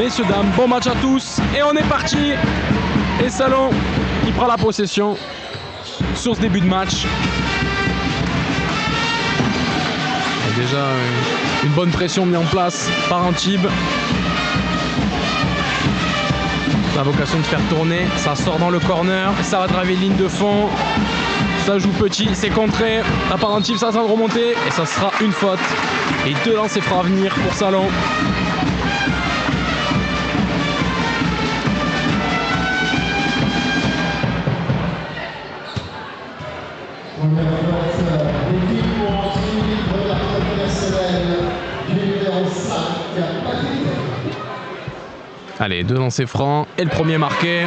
messieurs, dames, bon match à tous. Et on est parti. Et Salon qui prend la possession sur ce début de match. Et déjà une bonne pression mise en place par Antibes. La vocation de faire tourner, ça sort dans le corner, ça va driver ligne de fond. Ça joue petit, c'est contré. La part d'Antibes, ça va de remonter et ça sera une faute. Et 2 lancers francs à venir pour Salon. Allez, 2 lancers francs et le premier marqué.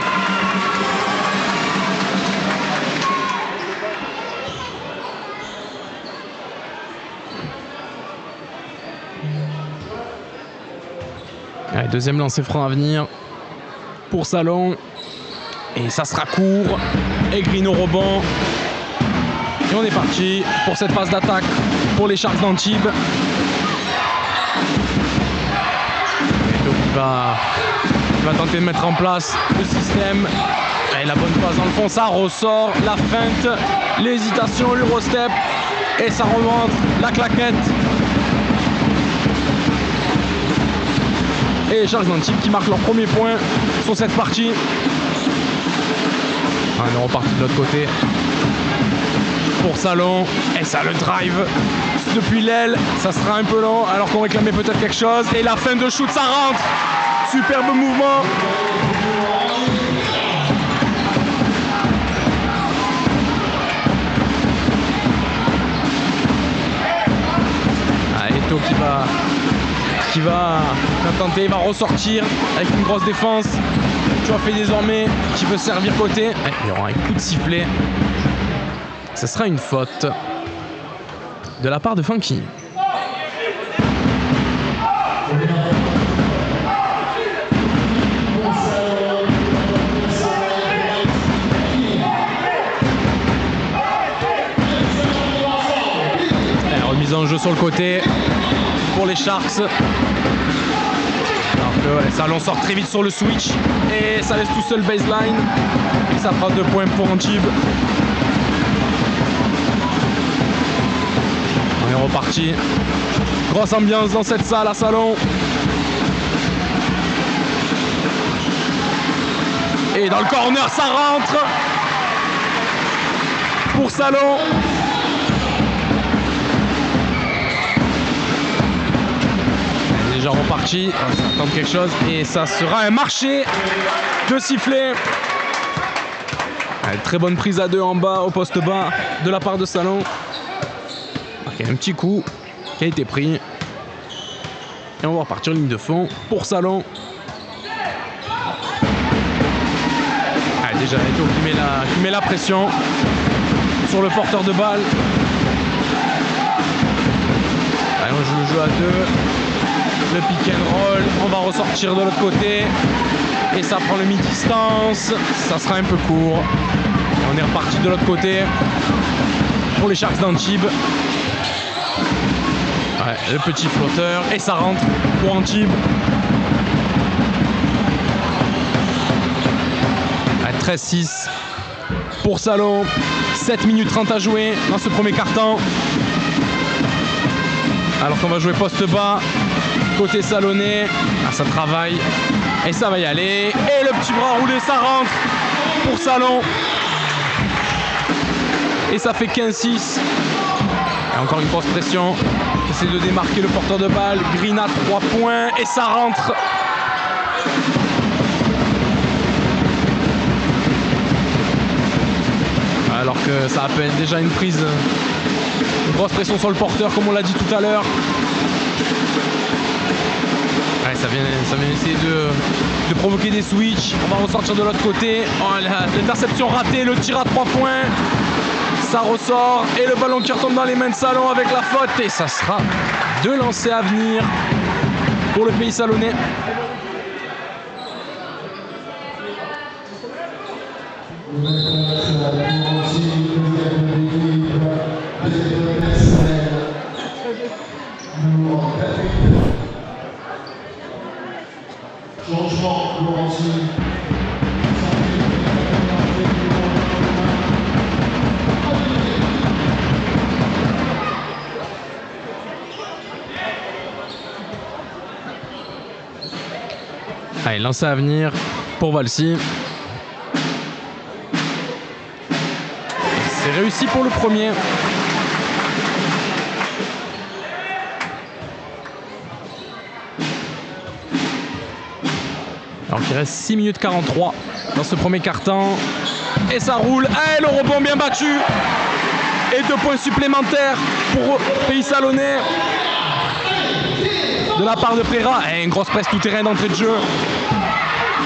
Allez, deuxième lancer franc à venir pour Salon. Et ça sera court. Et Green au rebond. Et on est parti pour cette phase d'attaque pour les Sharks d'Antibes. Il va tenter de mettre en place le système. Et la bonne passe dans le fond, ça ressort. La feinte, l'hésitation, l'Eurostep. Et ça remonte, la claquette. Et les Sharks d'Antibes qui marquent leur premier point sur cette partie. On est reparti de l'autre côté pour Salon. Et ça le drive depuis l'aile. Ça sera un peu long alors qu'on réclamait peut-être quelque chose. Et la fin de shoot, ça rentre. Superbe mouvement. Eto qui va tenter, il va ressortir avec une grosse défense. Tu as fait désormais qui veut servir côté. Il y aura un coup de sifflet. Ce sera une faute de la part de Funky. Remise en jeu sur le côté pour les Sharks. Alors que Salon sort très vite sur le switch et ça laisse tout seul baseline. Et ça fera 2 points pour Antibes. On est reparti. Grosse ambiance dans cette salle à Salon. Et dans le corner, ça rentre pour Salon. Déjà reparti, on va attendre quelque chose et ça sera un marché de sifflet. Allez, très bonne prise à 2 en bas, au poste bas de la part de Salon. Okay, un petit coup qui a été pris. Et on va repartir ligne de fond pour Salon. Allez, déjà Eto qui met la pression sur le porteur de balle. Allez, on joue le jeu à 2. Le pick and roll, on va ressortir de l'autre côté. Et ça prend le mi-distance. Ça sera un peu court. Et on est reparti de l'autre côté pour les Sharks d'Antibes. Ouais, le petit flotteur. Et ça rentre pour Antibes. 13-6 pour Salon. 7 minutes 30 à jouer dans ce premier quart-temps. Alors qu'on va jouer poste bas. Côté salonnais, ça travaille et ça va y aller. Et le petit bras roulé, ça rentre pour Salon. Et ça fait 15-6. Et encore une grosse pression. Essaie de démarquer le porteur de balle. Green à 3 points et ça rentre. Alors que ça appelle déjà une prise. Une grosse pression sur le porteur comme on l'a dit tout à l'heure. Ouais, ça vient essayer de provoquer des switches. On va ressortir de l'autre côté. Oh, l'interception ratée, le tir à 3 points. Ça ressort et le ballon qui retombe dans les mains de Salon avec la faute. Et ça sera 2 lancers à venir pour le pays salonnais. Allez, lancé à venir pour Valsi. C'est réussi pour le premier. Alors qu'il reste 6 minutes 43 dans ce premier quart-temps. Et ça roule. Et le rebond bien battu. Et 2 points supplémentaires pour Pays Salonnais. De la part de Préra. Et une grosse presse tout-terrain d'entrée de jeu.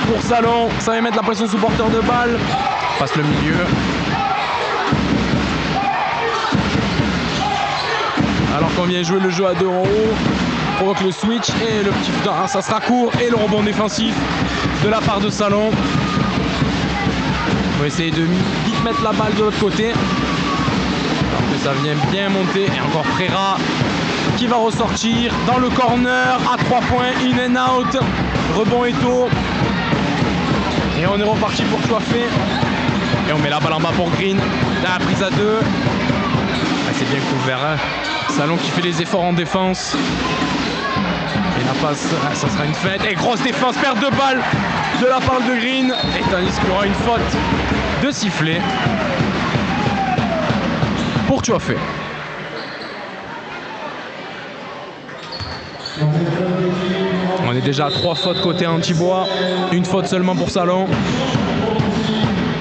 Pour Salon. Ça va mettre la pression sous porteur de balle. Passe le milieu. Alors qu'on vient jouer le jeu à 2 en haut. Provoque le switch et le petit ça sera court et le rebond défensif de la part de Salon. On va essayer de vite mettre la balle de l'autre côté. Alors que ça vient bien monter et encore Préra qui va ressortir dans le corner à 3 points, in and out. Rebond Eto. Et on est reparti pour Choifé. Et on met la balle en bas pour Green. Là, la prise à 2. Ah, c'est bien couvert. Hein. Salon qui fait les efforts en défense. Et la passe, ça sera une fête. Et grosse défense, perte de balle de la part de Green. Et tandis qu'il y aura une faute de sifflet pour Choifé. On est déjà à 3 fautes côté Antibois. Une faute seulement pour Salon.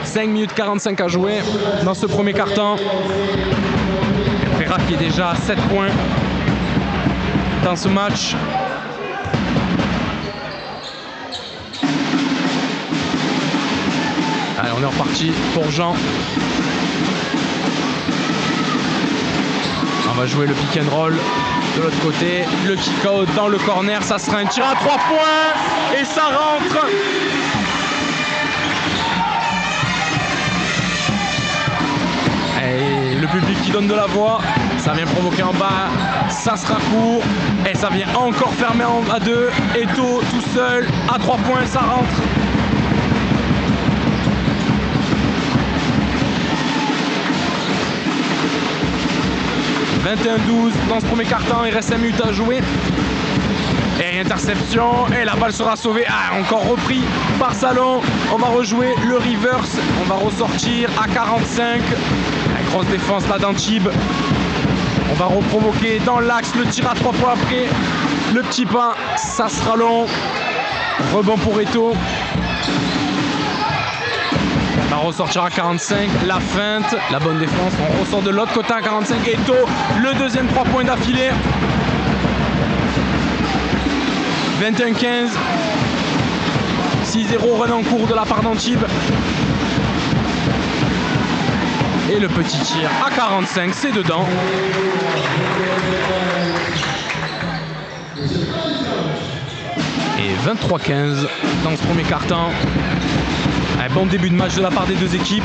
5 minutes 45 à jouer dans ce premier quart-temps. Préra qui est déjà à 7 points dans ce match. Allez, on est reparti pour Jean. On va jouer le pick and roll de l'autre côté. Le kick-out dans le corner. Ça sera un tir à 3 points. Et ça rentre. Et le public qui donne de la voix. Ça vient provoquer en bas. Ça sera court. Et ça vient encore fermer à 2. Eto tout seul. À 3 points, ça rentre. « 21-12 dans ce premier quart-temps, il reste 5 minutes à jouer. Et interception, et la balle sera sauvée. Ah, encore repris par Salon. On va rejouer le reverse. On va ressortir à 45. La grosse défense là d'Antibes. On va reprovoquer dans l'axe le tir à 3 points après. Le petit pain, ça sera long. Rebond pour Eto. On va ressortir à 45, la feinte, la bonne défense, on ressort de l'autre côté à 45, Eto, le deuxième 3 points d'affilée. 21-15, 6-0 run en cours de la part d'Antibes. Et le petit tir à 45, c'est dedans. Et 23-15 dans ce premier quart-temps. Un bon début de match de la part des deux équipes.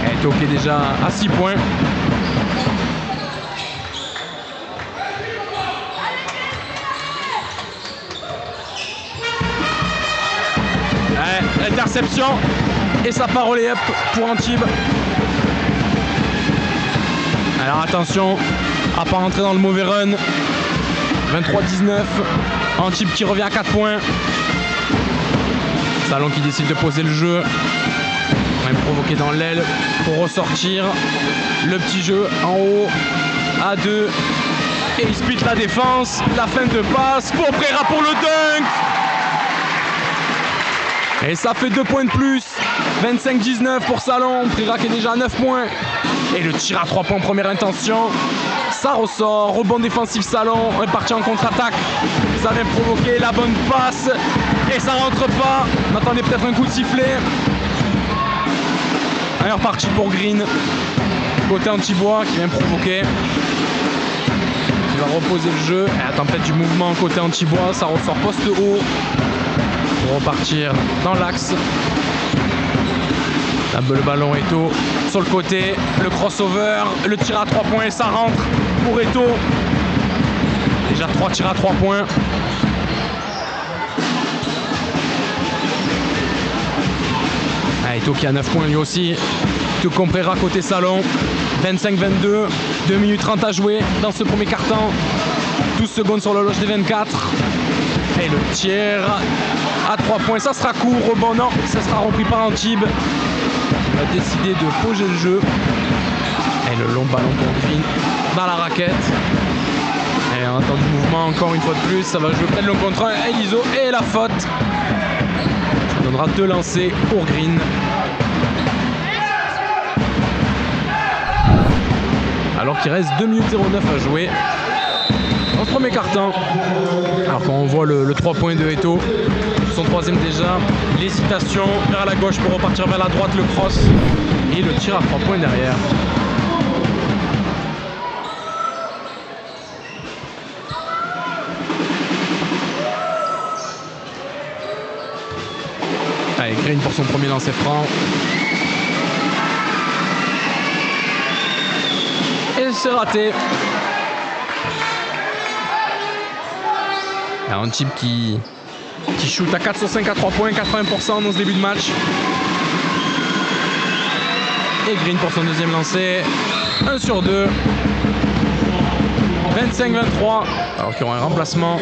Et Eto qui est déjà à 6 points. Interception. Et ça part au lay-up pour Antibes. Alors attention à pas rentrer dans le mauvais run. 23-19. Antibes qui revient à 4 points. Salon qui décide de poser le jeu. On va provoquer dans l'aile pour ressortir. Le petit jeu en haut à 2. Et il split la défense. La fin de passe pour Préra pour le dunk. Et ça fait 2 points de plus. 25-19 pour Salon. Préra qui est déjà à 9 points. Et le tir à 3 points première intention. Ça ressort. Rebond défensif Salon. On est parti en contre-attaque. Ça vient provoquer la bonne passe. Et ça rentre pas. On attendait peut-être un coup de sifflet. On est reparti pour Green. Côté Antibois qui vient provoquer. Il va reposer le jeu. Et la tempête du mouvement côté Antibois. Ça ressort poste haut. Pour repartir dans l'axe. Le ballon Eto sur le côté, le crossover, le tir à 3 points, ça rentre pour Eto. Déjà 3 tirs à 3 points. Eto qui a 9 points lui aussi. Tout Comprera côté salon. 25-22, 2 minutes 30 à jouer dans ce premier quart-temps. 12 secondes sur l'horloge des 24. Et le tir à 3 points, ça sera court. Rebond, non, ça sera repris par Antibes. On a décidé de poser le jeu. Et le long ballon pour Green dans la raquette. Et on attend du mouvement encore une fois de plus. Ça va jouer près de l'un contre un. Elizo et la faute. Ça donnera 2 lancers pour Green. Alors qu'il reste 2 minutes 09 à jouer dans ce premier quart-temps. Alors quand on voit le 3 points de Eto, son troisième déjà, l'hésitation vers la gauche pour repartir vers la droite, le cross et le tir à 3 points derrière. Allez, Green pour son premier lancer franc. Et c'est raté. Un type qui shoot à 4 sur 5 à 3 points, 80% dans ce début de match. Et Green pour son deuxième lancer. 1 sur 2. 25-23. Alors qu'il y aura un remplacement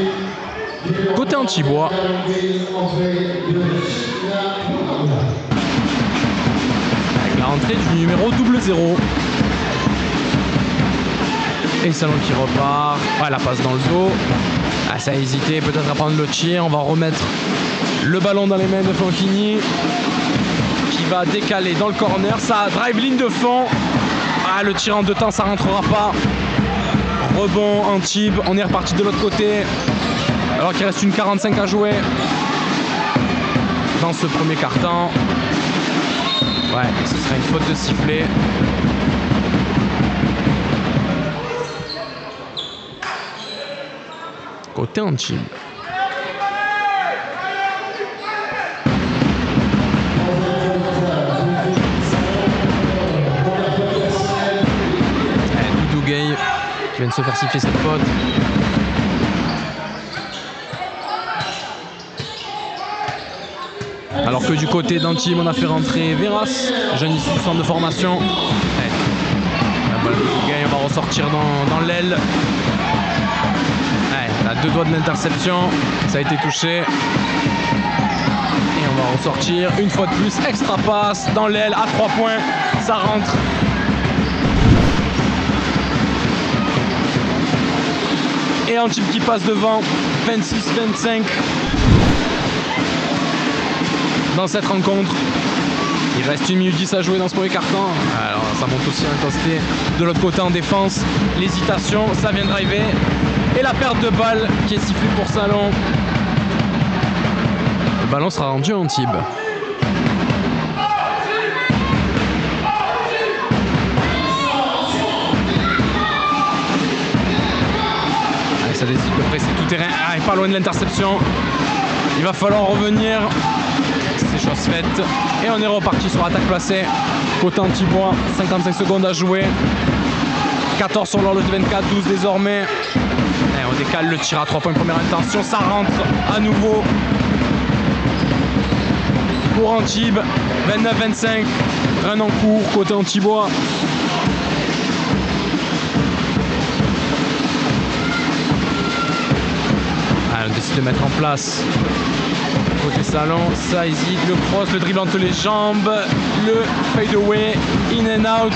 côté Antibois. Avec la rentrée du numéro 00. Et Salon qui repart. Ouais, la passe dans le dos. Ah, ça a hésité peut-être à prendre le tir. On va remettre le ballon dans les mains de Fanchini qui va décaler dans le corner. Ça drive ligne de fond. Ah, le tir en 2 temps, ça rentrera pas. Rebond Antibes. On est reparti de l'autre côté. Alors qu'il reste une 45 à jouer dans ce premier quart-temps. Ouais, ce sera une faute de sifflet. Côté Antibes. Doudou Gay qui vient de se faire siffler cette faute. Alors que du côté d'Antibes, on a fait rentrer Veras, jeune issu du centre de formation. La balle de Doudou Gay, on va ressortir dans l'aile. À 2 doigts de l'interception, ça a été touché. Et on va ressortir une fois de plus, extra passe dans l'aile à 3 points, ça rentre. Et Antibes qui passe devant, 26-25 dans cette rencontre. Il reste 1 minute 10 à jouer dans ce premier quart-temps. Alors ça monte aussi l'intensité de l'autre côté en défense. L'hésitation, ça vient driver. Et la perte de balle qui est sifflée pour Salon. Le ballon sera rendu à Antibes. Allez, ça décide de presser tout terrain. Ah, il est pas loin de l'interception. Il va falloir revenir. C'est chose faite. Et on est reparti sur attaque placée. Côté Antibois, 55 secondes à jouer. 14 sur l'horloge de 24, 12 désormais. Et on décale le tir à 3 points, première intention, ça rentre à nouveau pour Antibes. 29-25, un en cours côté Antibois. On décide de mettre en place côté Salon, ça hésite, le cross, le dribble entre les jambes, le fade away, in and out,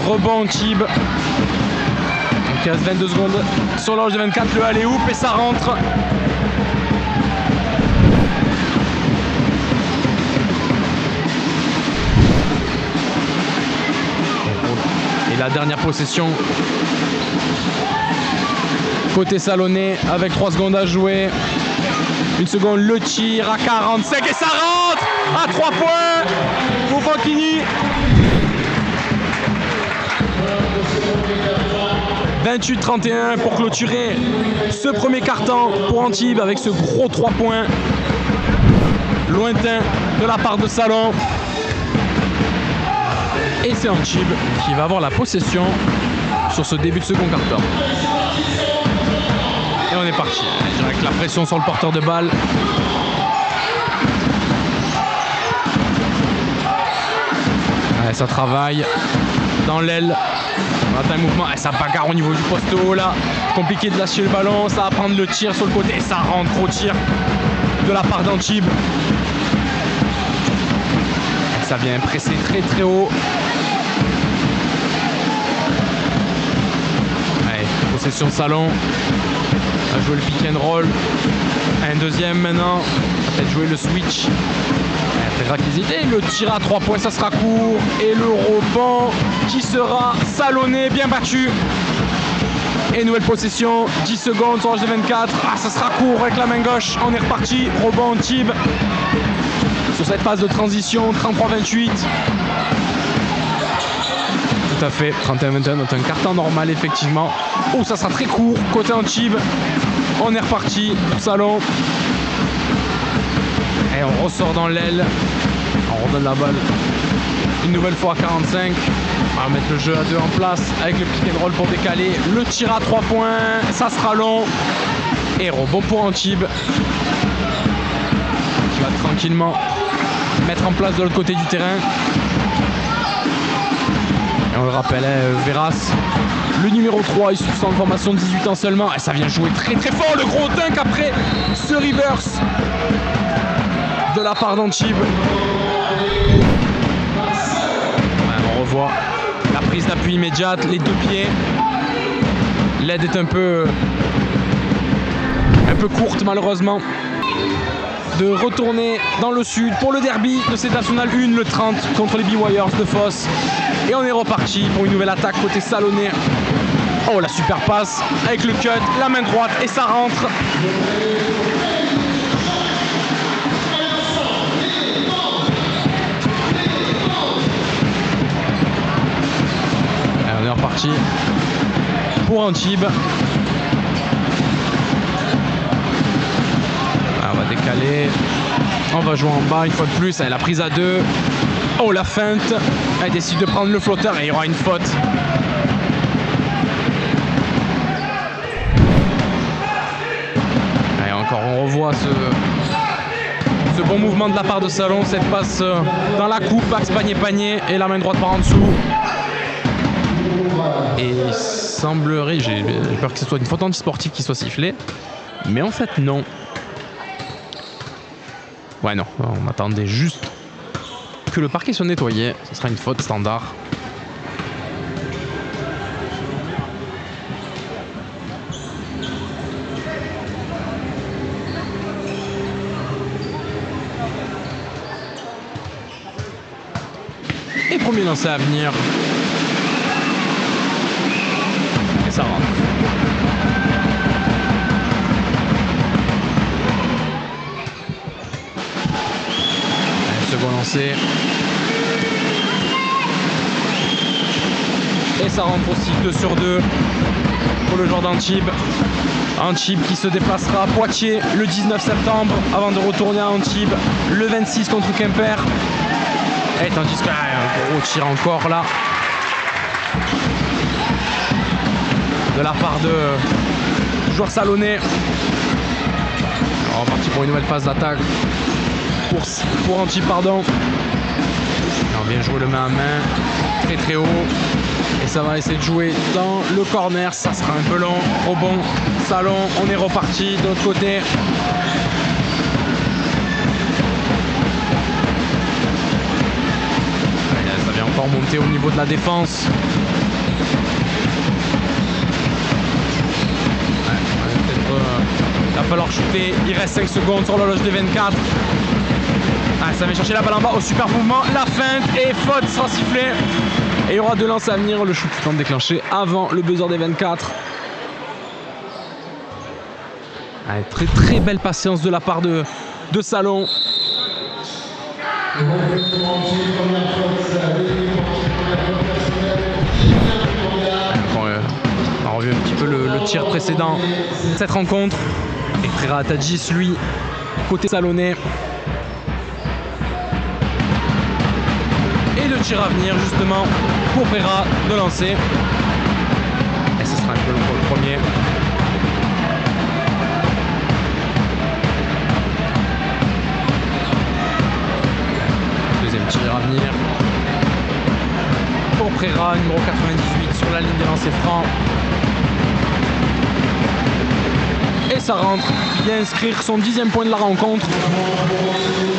rebond Antibes. Donc il reste 22 secondes sur l'horloge de 24, le alley-oop et ça rentre. Et la dernière possession côté Salonnais avec 3 secondes à jouer. Une seconde, le tir à 45 et ça rentre à 3 points pour Fanchini. 28-31 pour clôturer ce premier quart-temps pour Antibes avec ce gros 3 points lointain de la part de Salon. Et c'est Antibes qui va avoir la possession sur ce début de second quart-temps. Et on est parti. Avec la pression sur le porteur de balle. Ouais, ça travaille dans l'aile. On attend un mouvement. Et ça bagarre au niveau du poste haut là. Compliqué de lâcher le ballon. Ça va prendre le tir sur le côté. Et ça rentre au tir de la part d'Antibes. Ça vient presser très très haut. Allez, possession Salon. On va jouer le pick and roll. Un deuxième maintenant. Peut-être jouer le switch. Et le tir à 3 points, ça sera court. Et le rebond qui sera salonné, bien battu. Et nouvelle possession, 10 secondes sur l'âge de 24. Ah, ça sera court avec la main gauche. On est reparti. Rebond Antibes. Sur cette phase de transition, 33-28. Tout à fait, 31-21, donc un carton normal effectivement. Oh, ça sera très court, côté Antibes. On est reparti, Salon. Et on ressort dans l'aile. On redonne la balle une nouvelle fois à 45. On va mettre le jeu à 2 en place avec le pick and roll pour décaler. Le tir à 3 points, ça sera long. Et rebond pour Antibes. Qui va tranquillement mettre en place de l'autre côté du terrain. Et on le rappelle, Verras, le numéro 3, il se trouve en formation de 18 ans seulement. Et ça vient jouer très très fort, le gros dunk après ce reverse de la part d'Antibes. On revoit la prise d'appui immédiate, les 2 pieds. L'aide est un peu courte malheureusement. De retourner dans le sud pour le derby de cette nationale 1, le 30 contre les B-Warriors de Foss. Et on est reparti pour une nouvelle attaque côté salonnais. Oh, la super passe avec le cut, la main droite et ça rentre. Allez, on est reparti pour Antibes. On va décaler. On va jouer en bas une fois de plus. Allez, la prise à 2. Oh, la feinte. Elle décide de prendre le flotteur et il y aura une faute. Allez, encore on revoit ce bon mouvement de la part de Salon. Cette passe dans la coupe, axe panier et la main droite par en dessous. Et il semblerait, j'ai peur que ce soit une faute antisportive qui soit sifflée. Mais en fait, non. Ouais, non, on attendait juste que le parquet soit nettoyé. Ce sera une faute standard. Et premier lancé à venir. Et ça rentre. Second lancé. Et ça rentre aussi 2 sur 2 pour le joueur d'Antibes. Antibes qui se déplacera à Poitiers le 19 septembre avant de retourner à Antibes le 26 contre Quimper. Et tandis que un gros tir encore là de la part de joueur salonnais. On est parti pour une nouvelle phase d'attaque. Pour Antibes, pardon. On vient jouer le main à main, très très haut. Et ça va essayer de jouer dans le corner. Ça sera un peu long. Rebond, Salon. On est reparti de l'autre côté. Ça vient encore monter au niveau de la défense. Il va falloir shooter. Il reste 5 secondes sur l'horloge des 24. Ah, ça vient chercher la balle en bas. Oh, super mouvement. La feinte et faute sera sifflée. Et il y aura 2 lances à venir. Le shoot tente déclenché avant le buzzer des 24. Ah, très très belle patience de la part de Salon. On revient un petit peu le tir précédent. Cette rencontre. Et Frera Tadjis, lui, côté salonnais. Et le Chiravenir justement pour Pereira de lancer. Et ce sera un peu long pour le premier. Deuxième tir à venir. Pour Pereira, numéro 98 sur la ligne des lancers francs. Et ça rentre. Il vient inscrire son 10e point de la rencontre.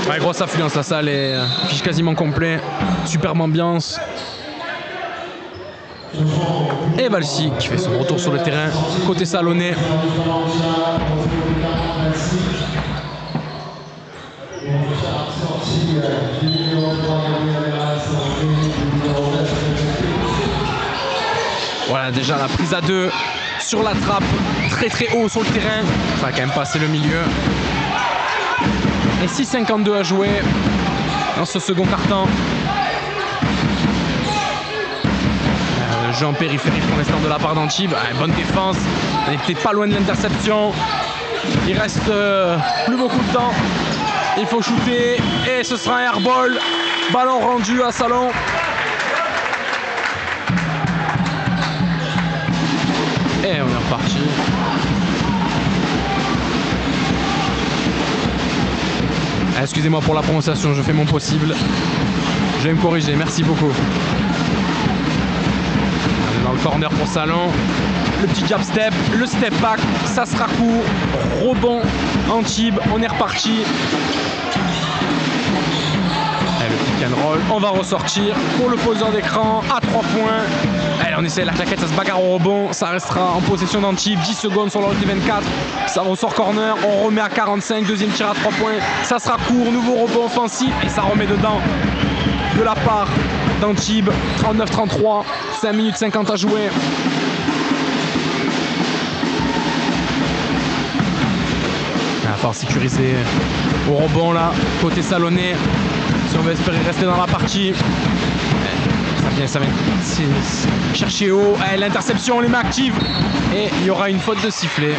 Ouais, grosse affluence, la salle est affiche quasiment complet. Superbe ambiance. Et Valsi qui fait son retour sur le terrain côté salonnais. Voilà déjà la prise à 2 sur la trappe, très haut sur le terrain. Ça va quand même passer le milieu. Et 6,52 à jouer dans ce second quart-temps. Le jeu en périphérie pour l'instant de la part d'Antibes. Bonne défense. On est peut-être pas loin de l'interception. Il reste plus beaucoup de temps. Il faut shooter. Et ce sera un airball. Ballon rendu à Salon. Et on est reparti. Excusez-moi pour la prononciation, je fais mon possible. Je vais me corriger, merci beaucoup. On est dans le corner pour Salon. Le petit jab step, le step back, ça sera court. Rebond, Antibes, on est reparti. Et le pick and roll, on va ressortir pour le poseur d'écran à 3 points. Allez, on essaie la claquette, ça se bagarre au rebond. Ça restera en possession d'Antibes. 10 secondes sur l'heure du 24. Ça ressort corner. On remet à 45. Deuxième tir à 3 points. Ça sera court. Nouveau rebond offensif. Et ça remet dedans de la part d'Antibes. 39-33. 5 minutes 50 à jouer. Il va falloir sécuriser au rebond là. Côté salonnais. Si on veut espérer rester dans la partie. Ça vient chercher haut. L'interception, les mains actives. Et il y aura une faute de sifflet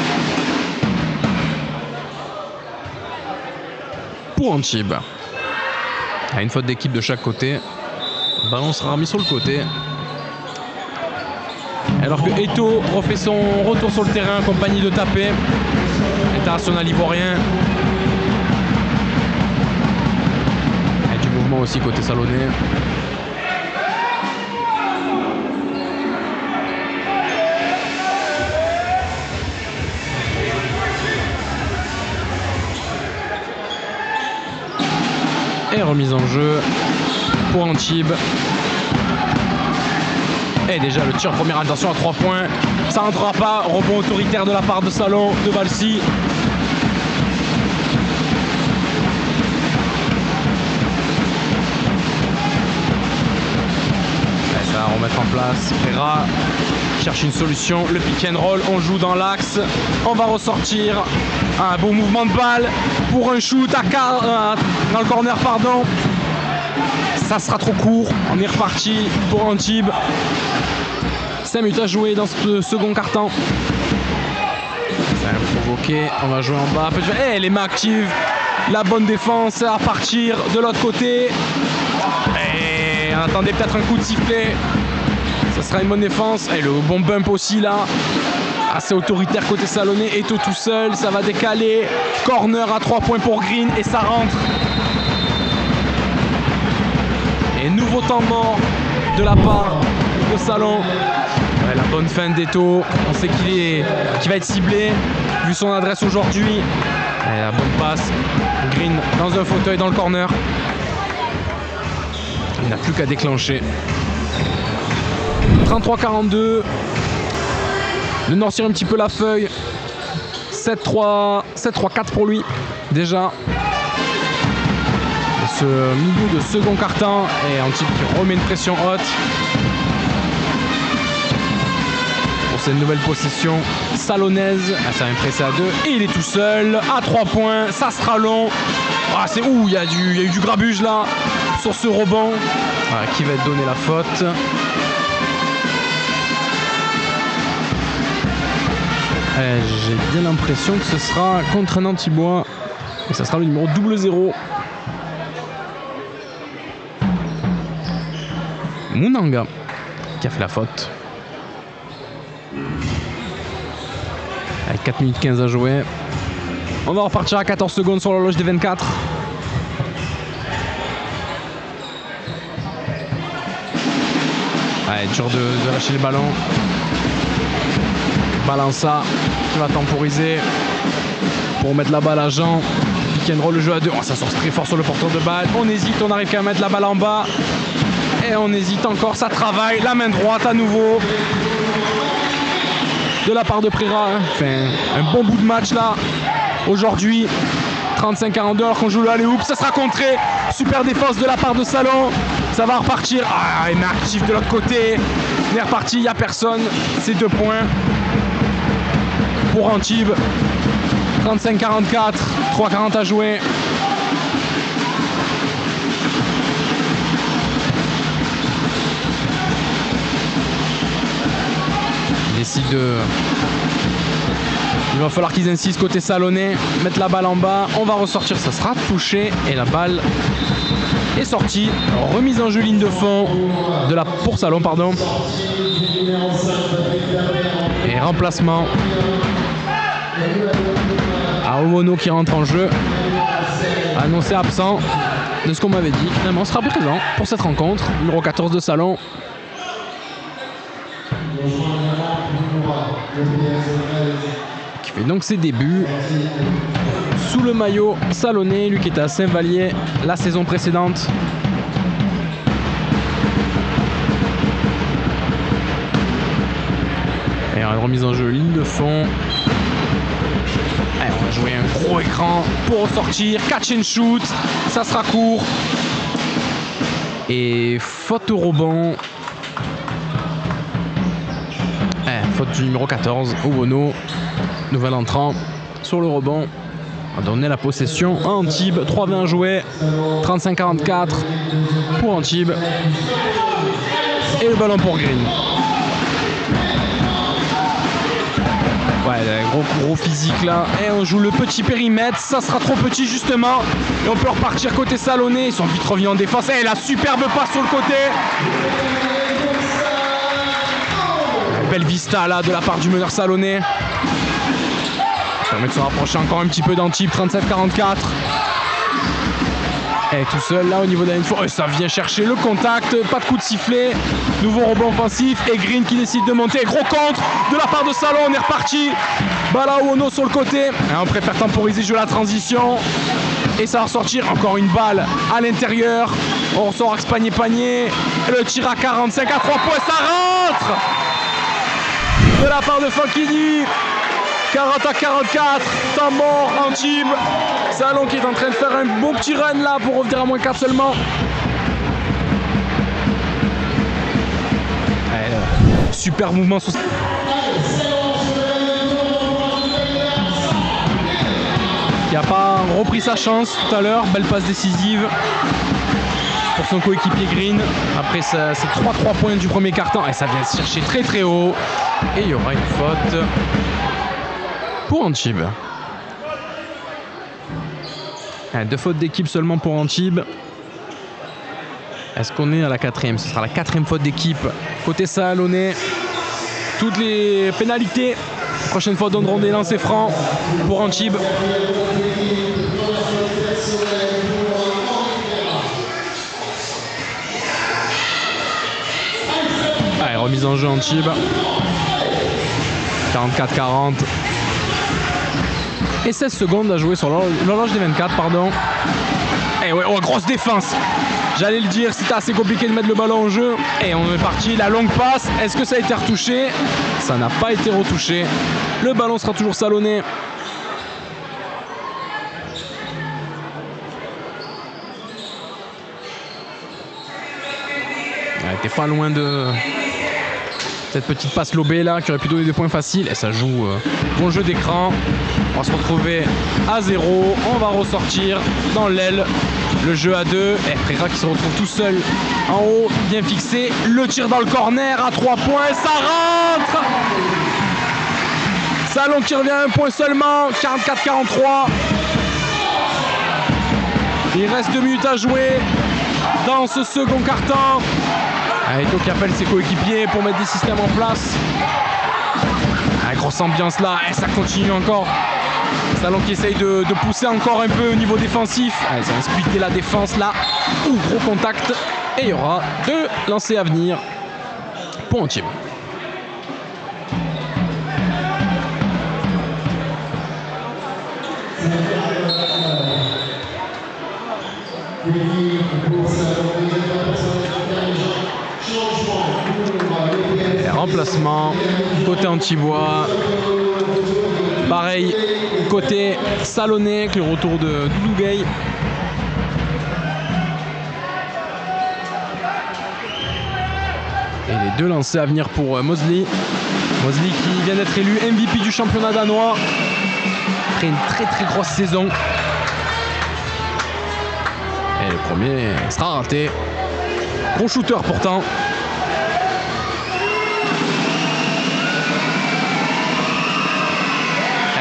pour Antibes. Une faute d'équipe de chaque côté. Le ballon sera remis sur le côté. Alors que Eto refait son retour sur le terrain en compagnie de Tapé. International ivoirien. Et du mouvement aussi côté salonnais. Et remise en jeu pour Antibes. Et déjà le tir première intention à 3 points. Ça rentrera pas. Rebond autoritaire de la part de Salon, de Valsi. Ça va remettre en place. Pereira cherche une solution. Le pick and roll, on joue dans l'axe. On va ressortir. Un beau mouvement de balle pour un shoot dans le corner, pardon. Ça sera trop court. On est reparti pour Antibes. 5 minutes à jouer dans ce second quart-temps. Ça va provoquer. On va jouer en bas. Et les mains actives. La bonne défense à partir de l'autre côté. Et on attendait peut-être un coup de sifflet. Ça sera une bonne défense. Et le bon bump aussi là. Assez autoritaire côté salonnais. Eto tout seul. Ça va décaler. Corner à 3 points pour Green. Et ça rentre. Et nouveau temps mort de la part de Salon. Ouais, la bonne fin d'Eto. On sait qu'il va être ciblé. Vu son adresse aujourd'hui. La bonne passe. Green dans un fauteuil dans le corner. Il n'a plus qu'à déclencher. 33-42. Le Nord tire un petit peu la feuille. 7-3, 7-3-4 pour lui. Déjà. Et ce milieu de second quart-temps. Et Antibes qui remet une pression haute. Pour cette nouvelle possession salonnaise. Ça va presser à 2. Et il est tout seul. À 3 points. Ça sera long. Ah, c'est où il y a eu du grabuge là. Sur ce rebond. Voilà, qui va donner la faute. J'ai bien l'impression que ce sera contre un Antibois. Et ça sera le numéro 00. Munanga qui a fait la faute. Avec 4 minutes 15 à jouer. On va repartir à 14 secondes sur l'horloge des 24. Ouais, dur de lâcher les ballons. Balança qui va temporiser pour mettre la balle à Jean. Pick and roll, le jeu à 2. Oh, ça sort très fort sur le porteur de balle. On hésite, on arrive qu'à mettre la balle en bas. Et on hésite encore, ça travaille. La main droite à nouveau. De la part de Prera. Hein. Fait un bon bout de match là. Aujourd'hui. 35-42 alors qu'on joue le alley-oop. Ça sera contré. Super défense de la part de Salon. Ça va repartir. Ah, inactif de l'autre côté. On est reparti, il n'y a personne. C'est 2 points pour Antibes. 35-44. 3-40 à jouer. Il décide de... Il va falloir qu'ils insistent côté Salonnais. Mettre la balle en bas. On va ressortir. Ça sera touché. Et la balle est sortie. Remise en jeu ligne de fond pour Salon, pardon. Et remplacement à Owono qui rentre en jeu. Annoncé absent de ce qu'on m'avait dit. Finalement, on sera présent pour cette rencontre. Numéro 14 de Salon. Qui fait donc ses débuts sous le maillot salonnais, lui qui était à Saint-Vallier la saison précédente. Et une remise en jeu ligne de fond. Allez, on va jouer un gros écran pour ressortir. Catch and shoot, ça sera court. Et faute au rebond. Faute du numéro 14, Owono. Nouvel entrant sur le rebond. On va donner la possession à Antibes. 3-20 joués. 35-44 pour Antibes. Et le ballon pour Green. Ouais, gros physique là. Et on joue le petit périmètre. Ça sera trop petit justement. Et on peut repartir côté Salonnais. Ils sont vite revenus en défense. Et la superbe passe sur le côté. Belle vista là de la part du meneur Salonnais. Ça permet de se rapprocher encore un petit peu d'Antibes. 37-44. Et tout seul là au niveau de la ligne. Oh, ça vient chercher le contact. Pas de coup de sifflet. Nouveau rebond offensif. Et Green qui décide de monter. Gros contre de la part de Salon. On est reparti. Balle à Owono sur le côté. Et on préfère temporiser, jouer la transition. Et ça va ressortir. Encore une balle à l'intérieur. On ressort axe panier. Le tir à 45 à 3 points. Ça rentre de la part de Fankini. 40 à 44, temps mort, Antibes. Salon qui est en train de faire un bon petit run là pour revenir à moins 4 seulement. Super mouvement sous... Qui n'a pas repris sa chance tout à l'heure. Belle passe décisive pour son coéquipier Green. Après c'est 3 points du premier quart-temps. Et ça vient se chercher très très haut. Et il y aura une faute pour Antibes. 2 fautes d'équipe seulement pour Antibes. Est-ce qu'on est à la 4e? Ce sera la 4e faute d'équipe côté Salonnais. Toutes les pénalités la prochaine fois donneront des lancers francs pour Antibes. Allez, remise en jeu Antibes. 44-40. Et 16 secondes à jouer sur l'horloge des 24, pardon. Et ouais, oh, grosse défense. J'allais le dire, c'était assez compliqué de mettre le ballon en jeu. Et on est parti, la longue passe. Est-ce que ça a été retouché? Ça n'a pas été retouché. Le ballon sera toujours Salonnais. Elle était pas loin de cette petite passe lobée là qui aurait pu donner des points faciles. Et ça joue bon jeu d'écran. On va se retrouver à 0. On va ressortir dans l'aile. Le jeu à 2. Et Prera qui se retrouve tout seul en haut, bien fixé. Le tir dans le corner à 3 points. Ça rentre. Salon qui revient à 1 point seulement. 44-43. Il reste 2 minutes à jouer dans ce second quart-temps. Eto qui appelle ses coéquipiers pour mettre des systèmes en place. Grosse ambiance là, et ça continue encore. Salon qui essaye de pousser encore un peu au niveau défensif. Ça va splitter la défense là. Gros contact. Et il y aura 2 lancers à venir pour Antibes. Remplacement côté Antibois. Pareil côté Salonnais avec le retour de Doudou Gay. Et les 2 lancers à venir pour Mosley. Mosley qui vient d'être élu MVP du championnat danois après une très grosse saison. Et le premier sera raté. Gros shooter pourtant.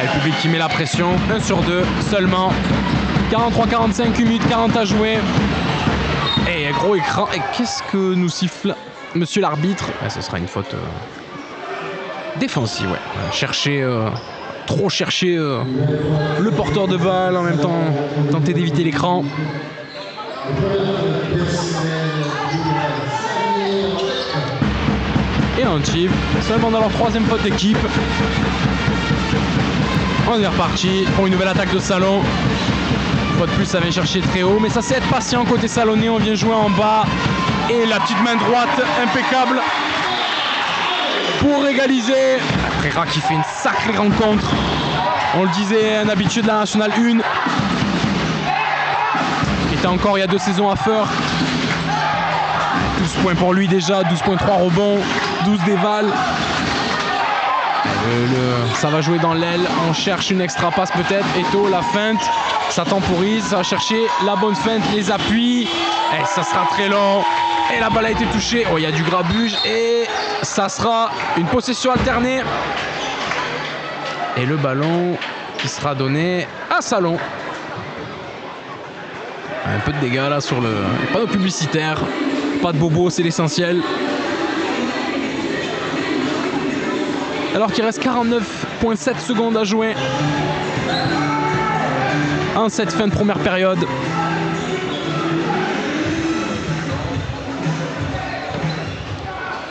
Et le public qui met la pression. 1 sur 2 seulement. 43-45, 1 minute 40 à jouer. Et un gros écran. Et qu'est-ce que nous siffle monsieur l'arbitre? Ce sera une faute défensive. Ouais. Trop chercher le porteur de balle, en même temps tenter d'éviter l'écran. Et Antibes seulement dans leur 3e faute d'équipe. On est reparti pour une nouvelle attaque de Salon. Une fois de plus, ça vient chercher très haut, mais ça c'est être patient côté Salonnais. On vient jouer en bas et la petite main droite impeccable pour égaliser. Préra qui fait une sacrée rencontre. On le disait, un habitué de la Nationale 1. Il était encore il y a 2 saisons à Feur. 12 points pour lui déjà, 12.3 rebonds, 12 dévals. Ça va jouer dans l'aile, on cherche une extra passe peut-être. Eto, la feinte, ça temporise, ça va chercher la bonne feinte, les appuis. Et ça sera très long. Et la balle a été touchée. Oh, il y a du grabuge et ça sera une possession alternée. Et le ballon qui sera donné à Salon. Un peu de dégâts là sur le panneau publicitaire. Pas de bobo, c'est l'essentiel. Alors qu'il reste 49,7 secondes à jouer en cette fin de première période.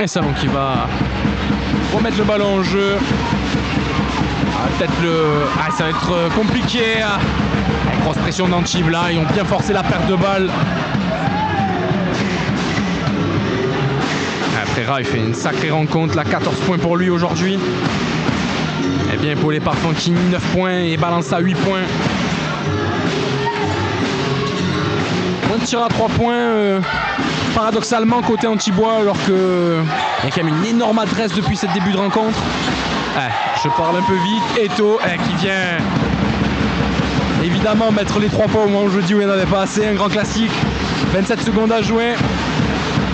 Et Salon qui va remettre le ballon en jeu. Peut-être ça va être compliqué. Grosse pression d'Antibes là, ils ont bien forcé la perte de balle. Préra il fait une sacrée rencontre, là 14 points pour lui aujourd'hui. Et bien épaulé par Fankini, 9 points et balance à 8 points. Moins de tir à 3 points paradoxalement côté Antibois, alors qu'il y a quand même une énorme adresse depuis ce début de rencontre. Je parle un peu vite. Eto qui vient évidemment mettre les 3 points au moment où je dis où il n'y en avait pas assez. Un grand classique. 27 secondes à jouer.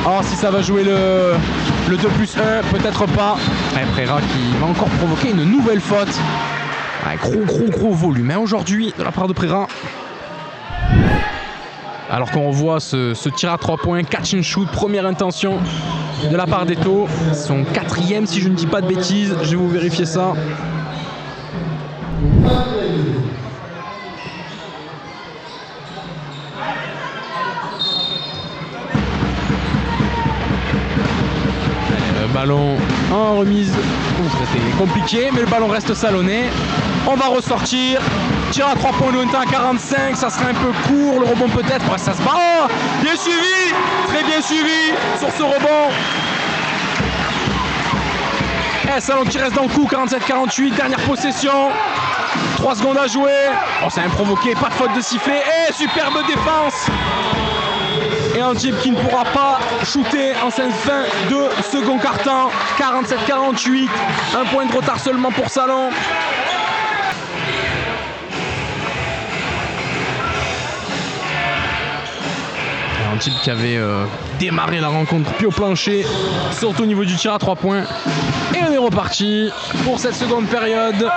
Alors si ça va jouer le 2+1, peut-être pas. Préra qui va encore provoquer une nouvelle faute. Gros volume aujourd'hui de la part de Préra. Alors qu'on revoit ce tir à 3 points, catch and shoot, première intention de la part d'Eto. Son 4e si je ne dis pas de bêtises, je vais vous vérifier ça. Ballon en remise. C'était compliqué, mais le ballon reste salonné. On va ressortir. Tir à 3 points lointain à 45. Ça serait un peu court. Le rebond peut-être. Ça se bat. Oh, bien suivi. Très bien suivi sur ce rebond. Et Salon qui reste dans le coup. 47-48. Dernière possession. 3 secondes à jouer. Oh, ça a provoqué. Pas de faute de sifflet. Et superbe défense. Et Antibes qui ne pourra pas shooter en cette fin de second quart-temps. 47-48. Un point de retard seulement pour Salon. Antibes qui avait démarré la rencontre pied au plancher, surtout au niveau du tir à 3 points. Et on est reparti pour cette seconde période.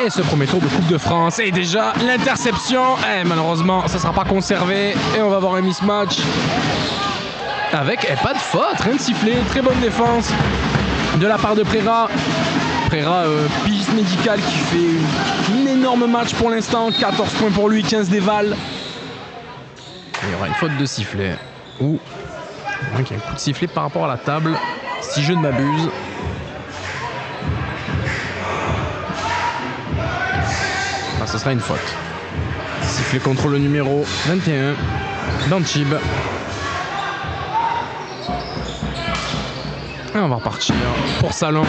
Et ce premier tour de Coupe de France. Et déjà l'interception. Malheureusement, ça ne sera pas conservé. Et on va avoir un mismatch. avec pas de faute, rien de sifflé, très bonne défense de la part de Préra. Préra, pigiste médical qui fait un énorme match pour l'instant, 14 points pour lui, 15 déval. Il y aura une faute de sifflet. Ou un coup de sifflet par rapport à la table, si je ne m'abuse. Ah, ce sera une faute. Sifflet contre le numéro 21 d'Antibes. Et on va repartir pour Salon.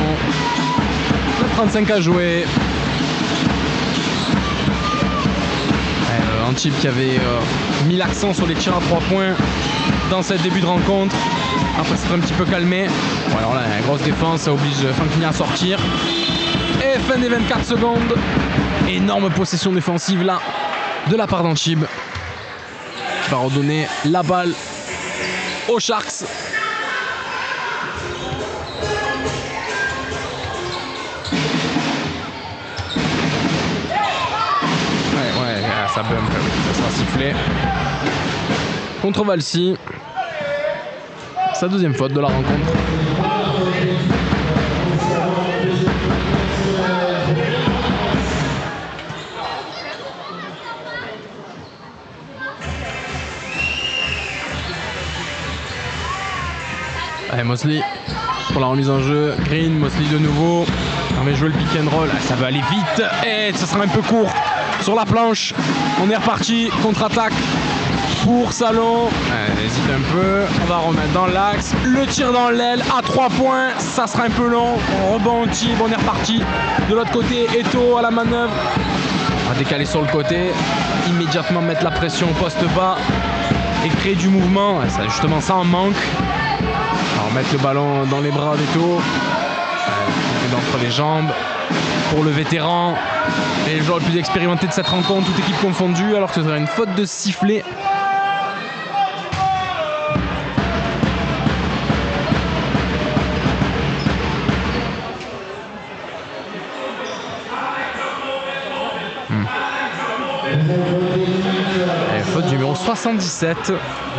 35 à jouer. Antibes qui avait mis l'accent sur les tirs à 3 points dans ce début de rencontre. Après c'est un petit peu calmé. Bon, alors là, une grosse défense, ça oblige Fankini à sortir. Et fin des 24 secondes. Énorme possession défensive là de la part d'Antibes. Qui va redonner la balle aux Sharks. Ça bump, ça sera sifflé contre Valsi. Sa deuxième faute de la rencontre. Allez, Mosley pour la remise en jeu. Green, Mosley de nouveau. On va jouer le pick and roll. Ça va aller vite et ça sera un peu court. Sur la planche, on est reparti, contre-attaque pour Salon. Hésite un peu, on va remettre dans l'axe. Le tir dans l'aile à 3 points, ça sera un peu long. On rebondit, on est reparti. De l'autre côté, Eto à la manœuvre. On va décaler sur le côté, immédiatement mettre la pression au poste bas et créer du mouvement. Ça, justement, ça en manque. On va remettre le ballon dans les bras d'Eto. Entre les jambes pour le vétéran et le joueur le plus expérimenté de cette rencontre, toute équipe confondue, alors que ce sera une faute de sifflet. Faute numéro 77,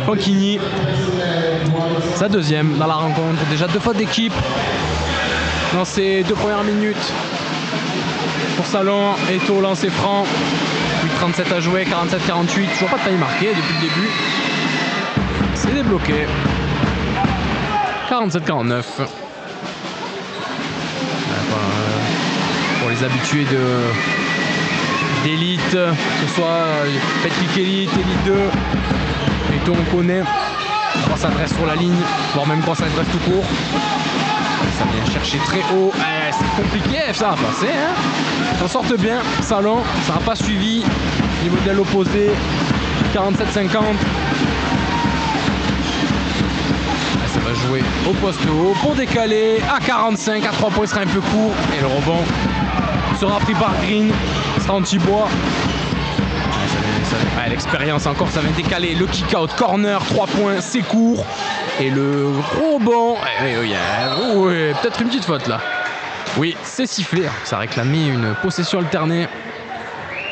Fankini. Sa deuxième dans la rencontre, déjà 2 fautes d'équipe dans ces 2 premières minutes. Pour Salon, Eto lancé franc. 8-37 à jouer, 47-48. Toujours pas de taille marquée depuis le début. C'est débloqué. 47-49. Pour les habitués d'élite, que ce soit Patrick Elite, Elite 2. Eto on connaît. Quand ça reste sur la ligne, voire même quand ça reste tout court. Ça vient chercher très haut. C'est compliqué, ça va passer. Hein, s'en sortent bien. Salon, ça n'a pas suivi. Niveau de l'aile opposée, 47-50. Ça va jouer au poste haut pour décaler à 45. À 3 points, il sera un peu court. Et le rebond sera pris par Green. Ce sera Antibois. L'expérience encore, ça vient décaler. Le kick-out, corner, 3 points, c'est court. Et le rebond. Peut-être une petite faute là. Oui, c'est sifflé. Ça réclamait une possession alternée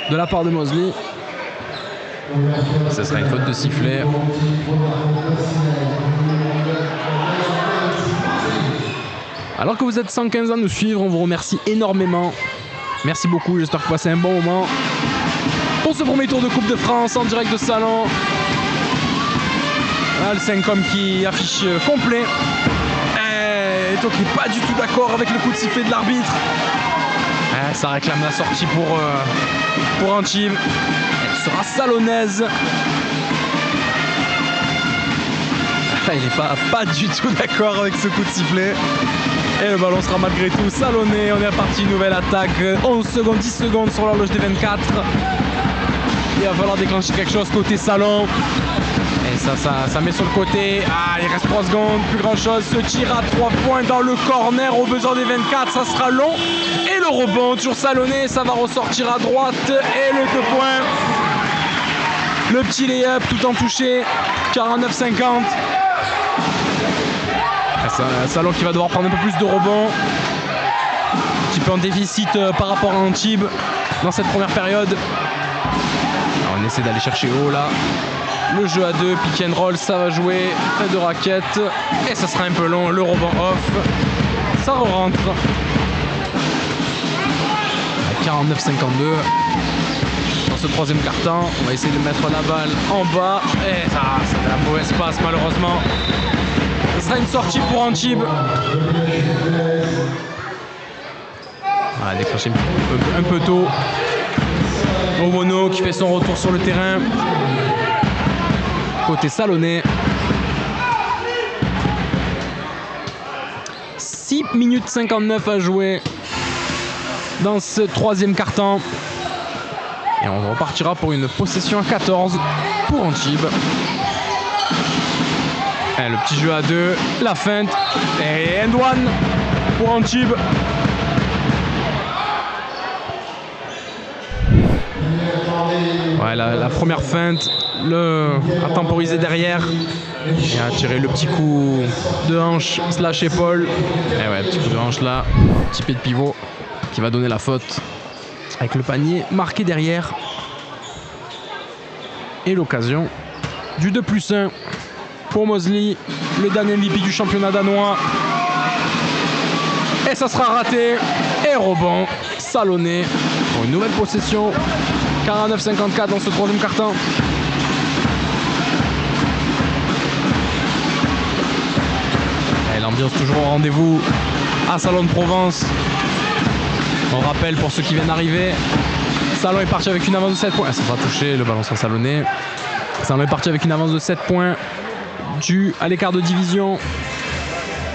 de la part de Mosley. Ça sera une faute de sifflet. Alors que vous êtes 115 à nous suivre, on vous remercie énormément. Merci beaucoup, j'espère que vous passez un bon moment. Pour ce premier tour de Coupe de France en direct de Salon. Là, le 5 qui affiche complet. Eto qui n'est pas du tout d'accord avec le coup de sifflet de l'arbitre. Ça réclame la sortie pour Antibes. Elle sera salonnaise. Il n'est pas du tout d'accord avec ce coup de sifflet. Et le ballon sera malgré tout salonné. On est reparti, nouvelle attaque. 11 secondes, 10 secondes sur l'horloge des 24. Il va falloir déclencher quelque chose côté Salon. Et ça met sur le côté. Il reste 3 secondes, plus grand chose. Ce tir à 3 points dans le corner au besoin des 24, ça sera long. Et le rebond, toujours salonné, ça va ressortir à droite. Et le 2 points. Le petit lay-up tout en touché. 49-50. Salon qui va devoir prendre un peu plus de rebond. Un petit peu en déficit par rapport à Antibes dans cette première période. Alors on essaie d'aller chercher haut là. Le jeu à 2, pick and roll, ça va jouer. Fait de raquettes. Et ça sera un peu long. Le rebond off. Ça re-rentre. 49-52. Dans ce troisième quart-temps, on va essayer de mettre la balle en bas. Et ça a un mauvais espace malheureusement. Ce sera une sortie pour Antibes. Voilà, décroché un peu tôt. Obono qui fait son retour sur le terrain. Côté Salonnais. 6 minutes 59 à jouer dans ce troisième quart-temps. Et on repartira pour une possession à 14 pour Antibes. Et le petit jeu à 2, la feinte. Et end one pour Antibes. Ouais, la première feinte, a temporisé derrière et a tiré le petit coup de hanche slash épaule. Et ouais, petit coup de hanche là, petit pied de pivot qui va donner la faute avec le panier marqué derrière. Et l'occasion du 2+1 pour Mosley, le dernier MVP du championnat danois. Et ça sera raté. Et rebond Salonnais pour une nouvelle possession. 49-54 dans ce troisième quart-temps. Et l'ambiance toujours au rendez-vous à Salon de Provence. On rappelle pour ceux qui viennent d'arriver, Salon est parti avec une avance de 7 points. Ça sera touché, le ballon sera Salonnais. Salon est parti avec une avance de 7 points dû à l'écart de division.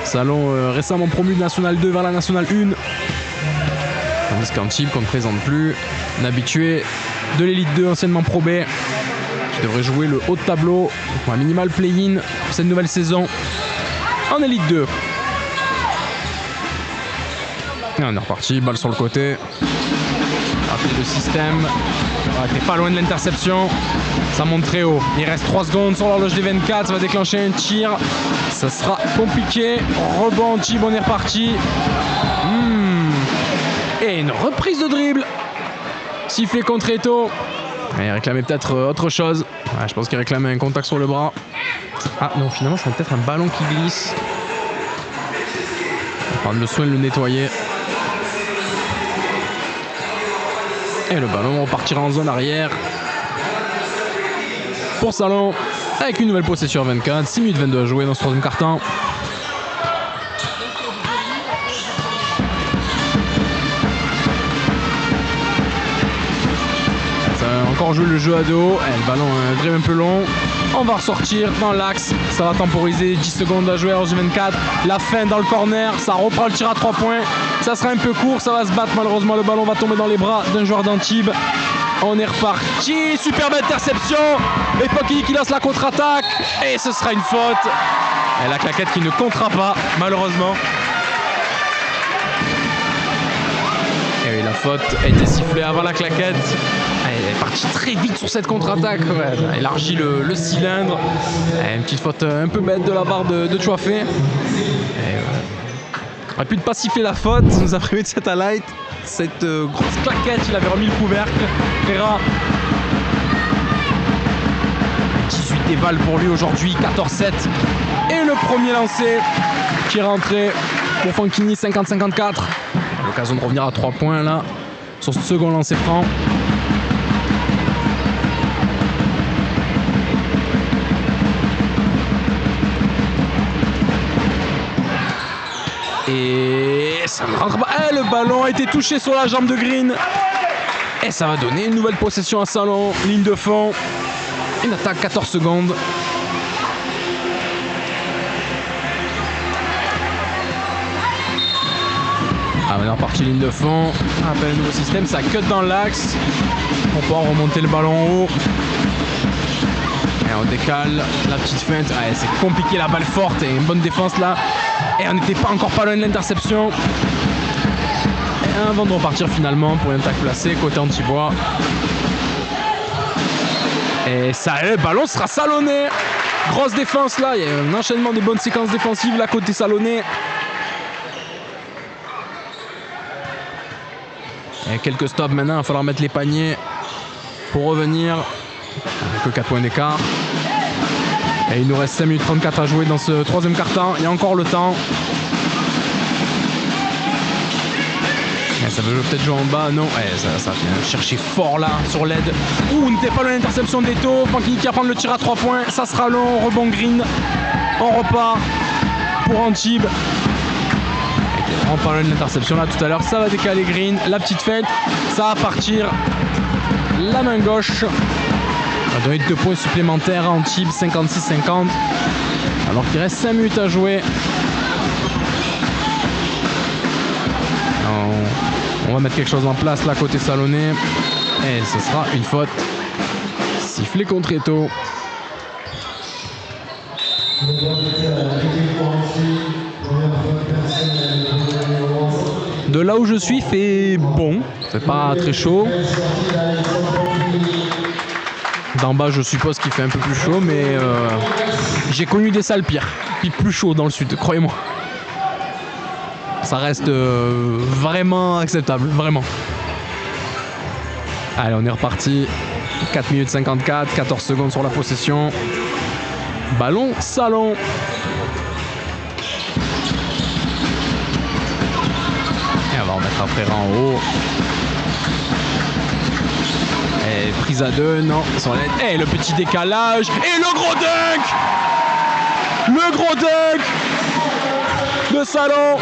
Salon récemment promu de National 2 vers la National 1. Tandis qu'Antibes, qu'on ne présente plus, un habitué de l'élite 2, anciennement Pro B, qui devrait jouer le haut de tableau pour un minimal play-in pour cette nouvelle saison en élite 2. Et on est reparti, balle sur le côté. Rapide le système. Ouais, t'es pas loin de l'interception. Ça monte très haut. Il reste 3 secondes sur l'horloge des 24. Ça va déclencher un tir. Ça sera compliqué. Rebond Antibes, on est reparti. Et une reprise de dribble. Sifflé contre Eto. Il réclamait peut-être autre chose. Ouais, je pense qu'il réclamait un contact sur le bras. Ah non, finalement, c'est peut-être un ballon qui glisse. On va prendre le soin de le nettoyer. Et le ballon repartira en zone arrière. Pour Salon, avec une nouvelle possession à 24. 6 minutes 22 à jouer dans ce troisième quart-temps. Encore jouer le jeu à dos. Le ballon dribble un peu long. On va ressortir dans l'axe. Ça va temporiser. 10 secondes à jouer à 24. La fin dans le corner. Ça reprend le tir à 3 points. Ça sera un peu court. Ça va se battre. Malheureusement, le ballon va tomber dans les bras d'un joueur d'Antibes. On est reparti. Superbe interception. Et Pocky qui lance la contre-attaque. Et ce sera une faute. Et la claquette qui ne comptera pas, malheureusement. Et oui, la faute a été sifflée avant la claquette. Elle est partie très vite sur cette contre-attaque. Ouais, elle élargit le cylindre. Une petite faute un peu bête de la part de Chouafé. On aurait pu ne pas siffler la faute. Il nous a privé de cette highlight. Cette grosse claquette, il avait remis le couvercle. Ferra. 18 déval pour lui aujourd'hui, 14-7. Et le premier lancé qui est rentré pour Fankini, 50-54. L'occasion de revenir à 3 points là, sur ce second lancer franc. Et ça ne rentre pas. Le ballon a été touché sur la jambe de Green. Et ça va donner une nouvelle possession à Salon. Ligne de fond. Une attaque 14 secondes. Maintenant partie ligne de fond. On appelle un nouveau système. Ça cut dans l'axe. On peut remonter le ballon en haut. Et on décale la petite feinte. C'est compliqué, la balle forte et une bonne défense là. Et on n'était pas encore pas loin de l'interception. Et avant de repartir finalement pour une attaque placée côté Antibois. Et ça, le ballon sera Salonnais. Grosse défense là. Il y a un enchaînement des bonnes séquences défensives là côté Salonnais. Et quelques stops maintenant. Il va falloir mettre les paniers pour revenir. Que 4 points d'écart. Et il nous reste 5 minutes 34 à jouer dans ce troisième quart-temps. Il y a encore le temps. Et ça veut peut-être jouer en bas. Non, ça vient chercher fort là sur l'aide. Ouh, n'était pas loin l'interception d'Eto. Pankini qui va prendre le tir à 3 points. Ça sera long. Rebond Green. On repart pour Antibes. On parle de l'interception là tout à l'heure. Ça va décaler Green. La petite fête. Ça va partir. La main gauche. On va donner 2 points supplémentaires à Antibes. 56-50. Alors qu'il reste 5 minutes à jouer. On va mettre quelque chose en place là côté Salonnais. Et ce sera une faute. Sifflé contre Eto. De là où je suis, fait bon. C'est pas très chaud. D'en bas, je suppose qu'il fait un peu plus chaud, mais j'ai connu des salles pires. Puis plus chaud dans le sud, croyez-moi. Ça reste vraiment acceptable, vraiment. Allez, on est reparti. 4 minutes 54, 14 secondes sur la possession. Ballon, Salon. Et on va remettre après en haut. Et prise à 2, non. Et le petit décalage. Et le gros dunk. Le gros dunk de Salon.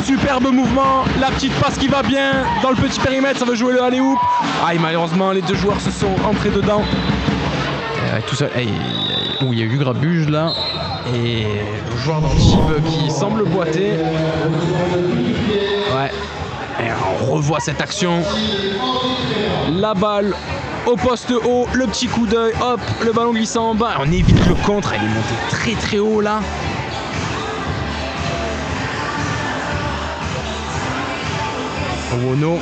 Superbe mouvement, la petite passe qui va bien dans le petit périmètre, ça veut jouer le alley-oop. Aïe, malheureusement, les deux joueurs se sont entrés dedans. Tout seul, il y a eu grabuge là. Et le joueur d'Antibes qui semble boiter. Ouais. Et on revoit cette action. La balle au poste haut, le petit coup d'œil, hop, le ballon glissant en bas. On évite le contre, elle est montée très très haut là. Wono.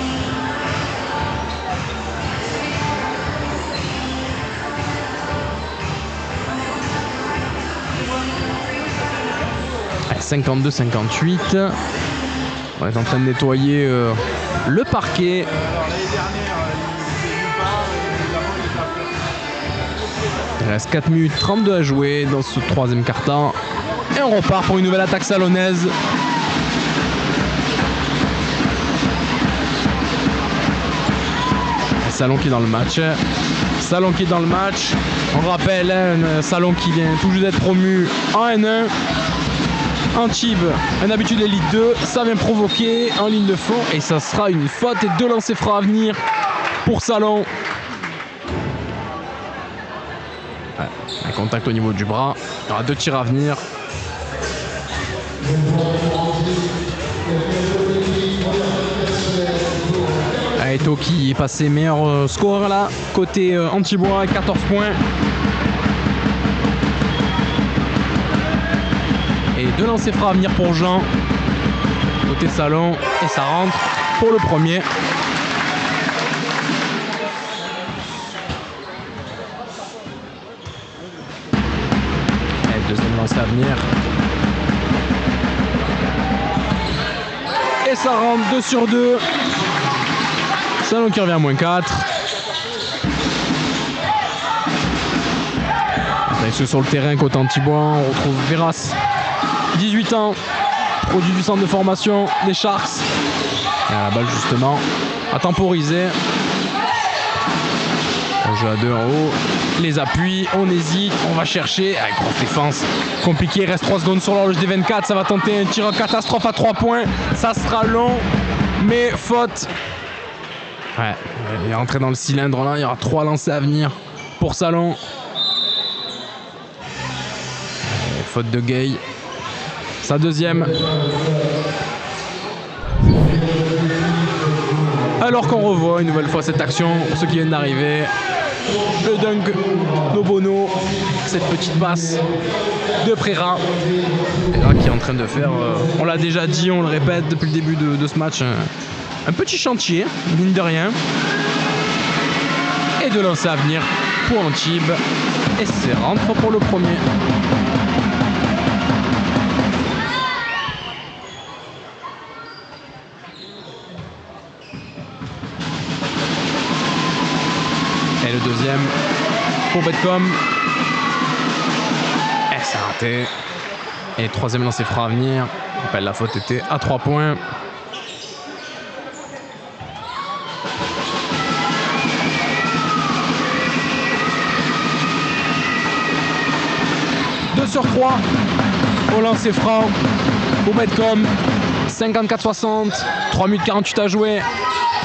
52-58. On est en train de nettoyer le parquet. Il reste 4 minutes 32 à jouer dans ce troisième quart-temps. Et on repart pour une nouvelle attaque salonnaise. Salon qui est dans le match. Salon qui est dans le match. On rappelle, un Salon qui vient tout juste d'être promu en N1. Antibes, un habitué de l'élite 2. Ça vient provoquer en ligne de fond. Et ça sera une faute et 2 lancers francs à venir pour Salon. Ouais, un contact au niveau du bras. Il y aura 2 tirs à venir. Eto qui est passé meilleur scoreur là, côté Antibois, 14 points. Et 2 lancers francs à venir pour Jean, côté Salon, et ça rentre pour le premier. Et deuxième lancer à venir. Et ça rentre 2 sur 2. Salon qui revient à moins 4. Après, sur le terrain côté Antibois, on retrouve Veras, 18 ans, produit du centre de formation des Sharks. Et la balle justement à temporiser. On joue à 2 en haut. Les appuis, on hésite, on va chercher. Avec grosse défense compliqué, il reste 3 secondes sur l'horloge des 24. Ça va tenter un tir en catastrophe à 3 points. Ça sera long, mais faute. Ouais, il est rentré dans le cylindre là, il y aura 3 lancers à venir pour Salon. Faute de Gay. Sa deuxième. Alors qu'on revoit une nouvelle fois cette action, pour ceux qui viennent d'arriver. Le dunk d'Obono, cette petite passe de Préra. Préra qui est en train de faire, on l'a déjà dit, on le répète depuis le début de ce match, un petit chantier, mine de rien. Et 2 lancers à venir pour Antibes. Et c'est rentre pour le premier. deuxième pour Betcom. Et c'est raté. Et troisième lancer franc à venir. Je rappelle, la faute était à 3 points. Sur 3 au lancer franc pour Betcom. 54-60, 3 minutes 48 à jouer.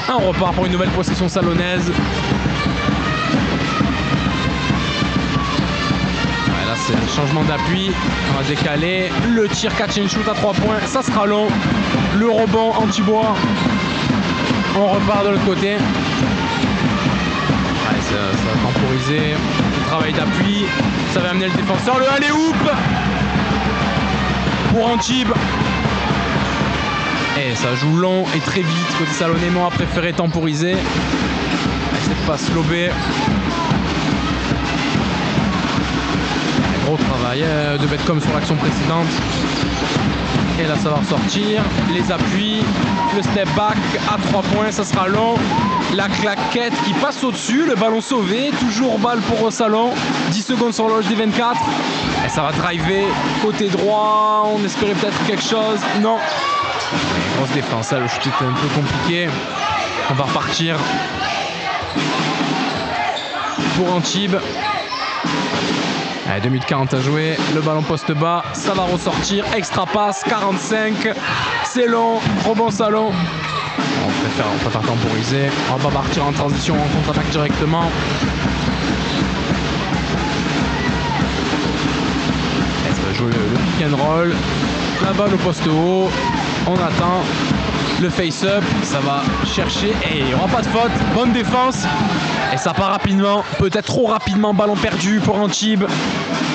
On repart pour une nouvelle possession salonnaise. Là c'est un changement d'appui. On va décaler. Le tir catch and shoot à 3 points. Ça sera long. Le rebond anti-bois. On repart de l'autre côté. Ça va temporiser. Le travail d'appui. Ça va amener le défenseur. Le alley-oop pour Antibes. Et ça joue long et très vite. Côté Salonnément a préféré temporiser. Cette passe lobée. Gros travail de Betcom sur l'action précédente. Et là ça va ressortir. Les appuis. Le step back à 3 points. Ça sera long. La claquette qui passe au-dessus, le ballon sauvé, toujours balle pour Salon, 10 secondes sur l'horloge des 24. Et ça va driver côté droit, on espérait peut-être quelque chose, non. Et grosse défense, là, le shoot était un peu compliqué. On va repartir pour Antibes. Allez, 2 minutes 40 à jouer, le ballon poste bas, ça va ressortir, extra passe, 45, c'est long, rebond Salon. On préfère temporiser. On va pas partir en transition, en contre-attaque directement. Et ça va jouer le pick and roll. La balle au poste haut. On attend le face-up. Ça va chercher. Et il n'y aura pas de faute. Bonne défense. Et ça part rapidement. Peut-être trop rapidement. Ballon perdu pour Antibes.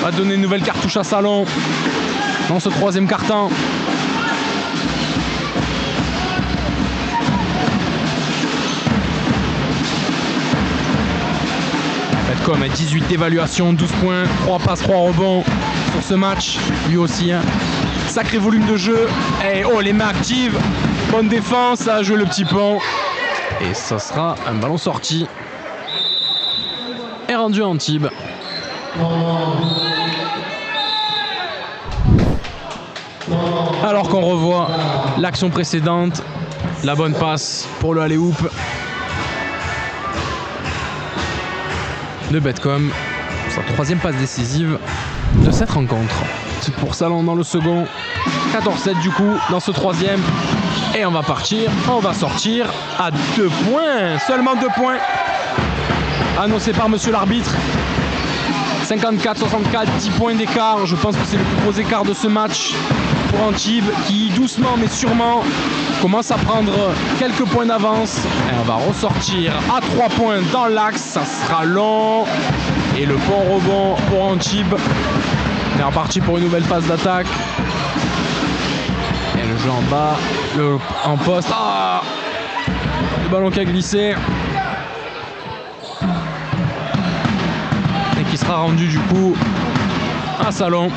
Va donner une nouvelle cartouche à Salon dans ce troisième quart-temps. Betcom à 18 d'évaluation, 12 points, 3 passes, 3 rebonds sur ce match. Lui aussi, hein. Sacré volume de jeu. Et oh, les mains actives. Bonne défense, ça a joué le petit pont. Et ça sera un ballon sorti. Et rendu à Antibes. Alors qu'on revoit l'action précédente, la bonne passe pour le alley-oop de Betcom, sa troisième passe décisive de cette rencontre. C'est pour Salon dans le second, 14-7 du coup dans ce troisième. Et on va partir, on va sortir à 2 points, seulement 2 points. Annoncé par monsieur l'arbitre. 54-64, 10 points d'écart. Je pense que c'est le plus gros écart de ce match pour Antibes qui doucement mais sûrement commence à prendre quelques points d'avance. Et on va ressortir à 3 points dans l'axe. Ça sera long. Et le bon rebond pour Antibes. On est reparti pour une nouvelle phase d'attaque. Et le jeu en bas, en poste. Ah, le ballon qui a glissé. Et qui sera rendu du coup à Salon.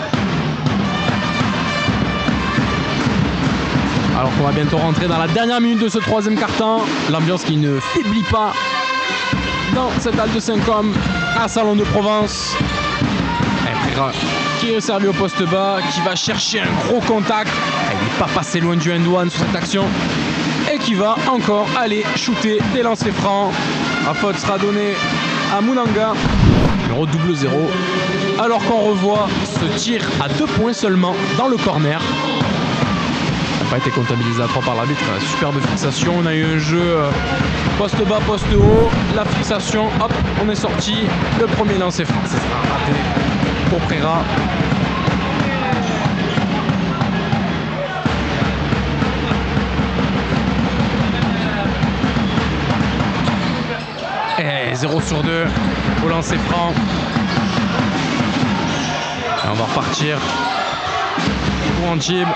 Alors qu'on va bientôt rentrer dans la dernière minute de ce troisième quart-temps. L'ambiance qui ne faiblit pas dans cette halle de Saint-Côme à Salon de Provence. Et Prera qui est servi au poste bas, qui va chercher un gros contact. Il n'est pas passé loin du end-one sur cette action. Et qui va encore aller shooter des lancers francs. La faute sera donnée à Munanga. Numéro 0-0. Alors qu'on revoit ce tir à 2 points seulement dans le corner. Ça n'a pas été comptabilisé à 3 par l'arbitre. Superbe fixation. On a eu un jeu poste bas, poste haut. La fixation, hop, on est sorti. Le premier lancer franc. Ça sera raté pour Prera. Et 0 sur 2 au lancer franc. Et on va repartir pour Antibes.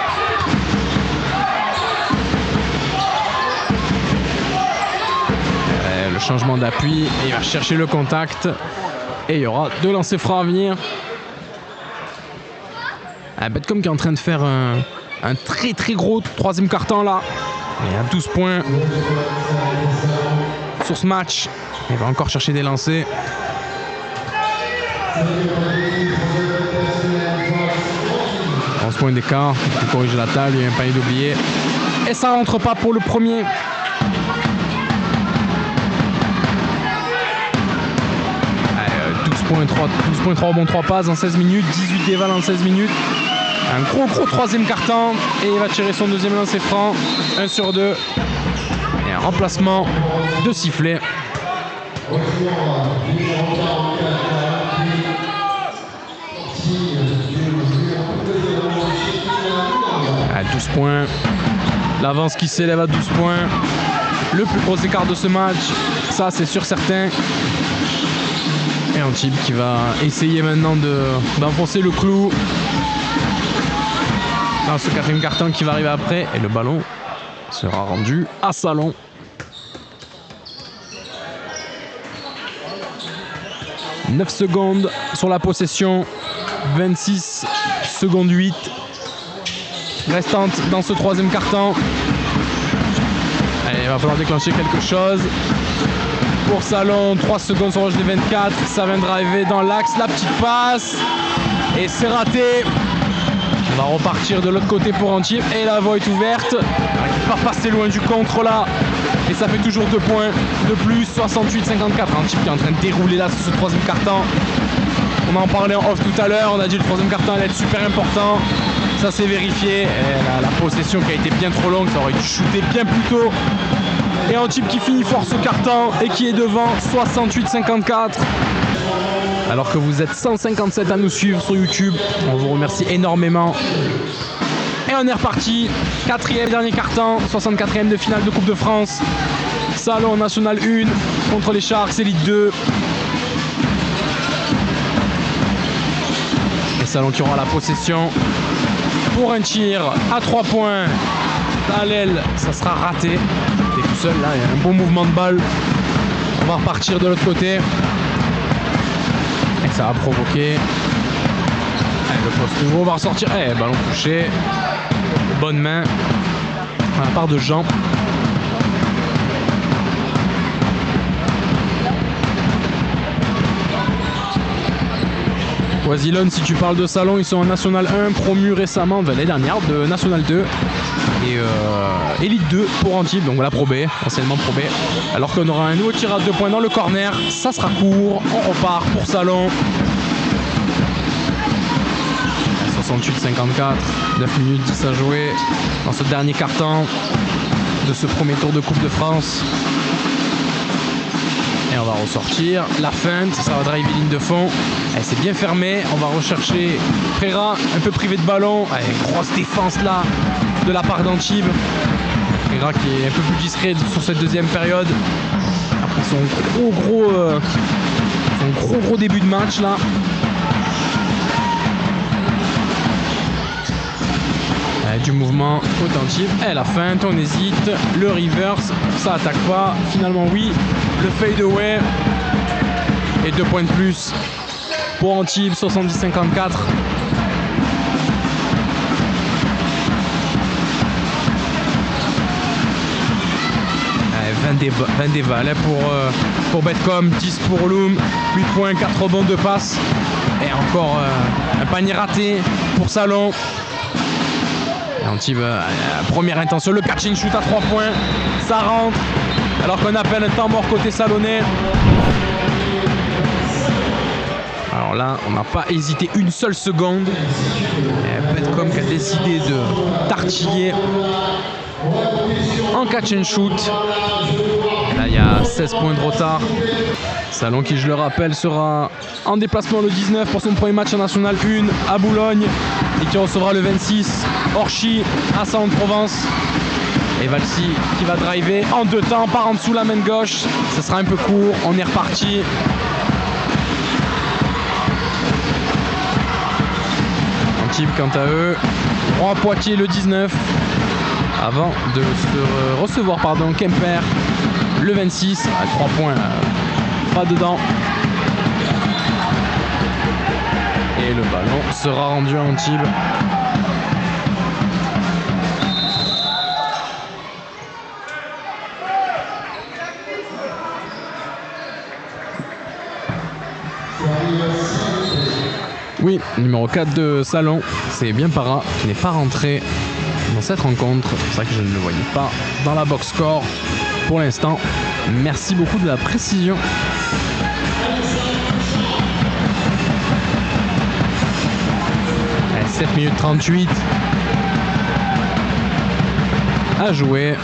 Le changement d'appui, il va chercher le contact et il y aura 2 lancers francs à venir. Betcom qui est en train de faire un très très gros troisième quart-temps là. Il y a 12 points sur ce match. Il va encore chercher des lancers. 11 points d'écart, il corrige la table, il y a un panier d'oublié. Et ça rentre pas pour le premier. 12 points, 3 rebonds, 3 passes en 16 minutes, 18 dévals en 16 minutes. Un gros troisième quart-temps et il va tirer son deuxième lancer franc, 1 sur 2. Et un remplacement de sifflet. À 12 points, l'avance qui s'élève à 12 points. Le plus gros écart de ce match, ça c'est sûr certain. Et Antibes qui va essayer maintenant d'enfoncer le clou dans ce quatrième carton qui va arriver après. Et le ballon sera rendu à Salon. « 9 secondes sur la possession, 26 secondes 8 restantes dans ce troisième carton. Allez, il va falloir déclencher quelque chose. Pour Salon, 3 secondes sur roche des 24, ça vient driver dans l'axe, la petite passe, et c'est raté. On va repartir de l'autre côté pour Antibes, et la voie est ouverte. Il ne peut pas passer loin du contre là, et ça fait toujours 2 points de plus, 68-54. Antibes qui est en train de dérouler là sur ce troisième carton. On en parlait en off tout à l'heure, on a dit le troisième carton allait être super important. Ça s'est vérifié, et la possession qui a été bien trop longue, ça aurait dû shooter bien plus tôt. Et Antibes qui finit fort ce carton et qui est devant 68-54. Alors que vous êtes 157 à nous suivre sur YouTube, on vous remercie énormément. Et on est reparti, 4e dernier carton, 64e de finale de Coupe de France. Salon National 1 contre les Sharks Elite 2. Et Salon qui aura la possession pour un tir à 3 points. À l'aile, ça sera raté. Et tout seul, là, il y a un bon mouvement de balle. On va repartir de l'autre côté. Et ça va provoquer. Allez, le poste nouveau va ressortir. Eh, ballon touché. Bonne main. À la part de Jean. Oisilon, si tu parles de Salon, ils sont en National 1, promu récemment l'année dernière de National 2 et Elite 2 pour Antibes, donc voilà Pro B, anciennement Pro B. Alors qu'on aura un nouveau tir à 2 points dans le corner, ça sera court, on repart pour Salon. 68-54, 9 minutes 10 à jouer dans ce dernier carton de ce premier tour de Coupe de France. Et on va ressortir la feinte, ça va driver ligne de fond. C'est bien fermé, on va rechercher Préra, un peu privé de ballon. Allez, grosse défense là de la part d'Antibes. Préra qui est un peu plus discret sur cette deuxième période. Après son gros début de match là. Du mouvement authentique. Et la feinte, on hésite. Le reverse, ça attaque pas. Finalement, oui. Le fade away. Et 2 points de plus pour Antibes, 70-54. Allez, 20 dévals pour Betcom, 10 pour Loom, 8 points, 4 rebonds, 2 passes. Et encore un panier raté pour Salon. Antibes, première intention, le catch and shoot à 3 points, ça rentre, alors qu'on appelle un temps mort côté salonnais. Alors là, on n'a pas hésité une seule seconde. Betcom qui a décidé de tartiller en catch and shoot. Là, il y a 16 points de retard. Salon qui, je le rappelle, sera en déplacement le 19 pour son premier match en National 1 à Boulogne et qui recevra le 26 Orchy à Salon-de-Provence. Et Valsi qui va driver en 2 temps par en dessous la main gauche. Ce sera un peu court, on est reparti. Antibes quant à eux, en Poitiers le 19 avant de se recevoir Quimper le 26 à 3 points. Pas dedans. Et le ballon sera rendu à Antibes. Louis, numéro 4 de Salon. C'est bien Para qui n'est pas rentré dans cette rencontre. C'est vrai que je ne le voyais pas dans la box score pour l'instant. Merci beaucoup de la précision. Allez, 7 minutes 38 à jouer.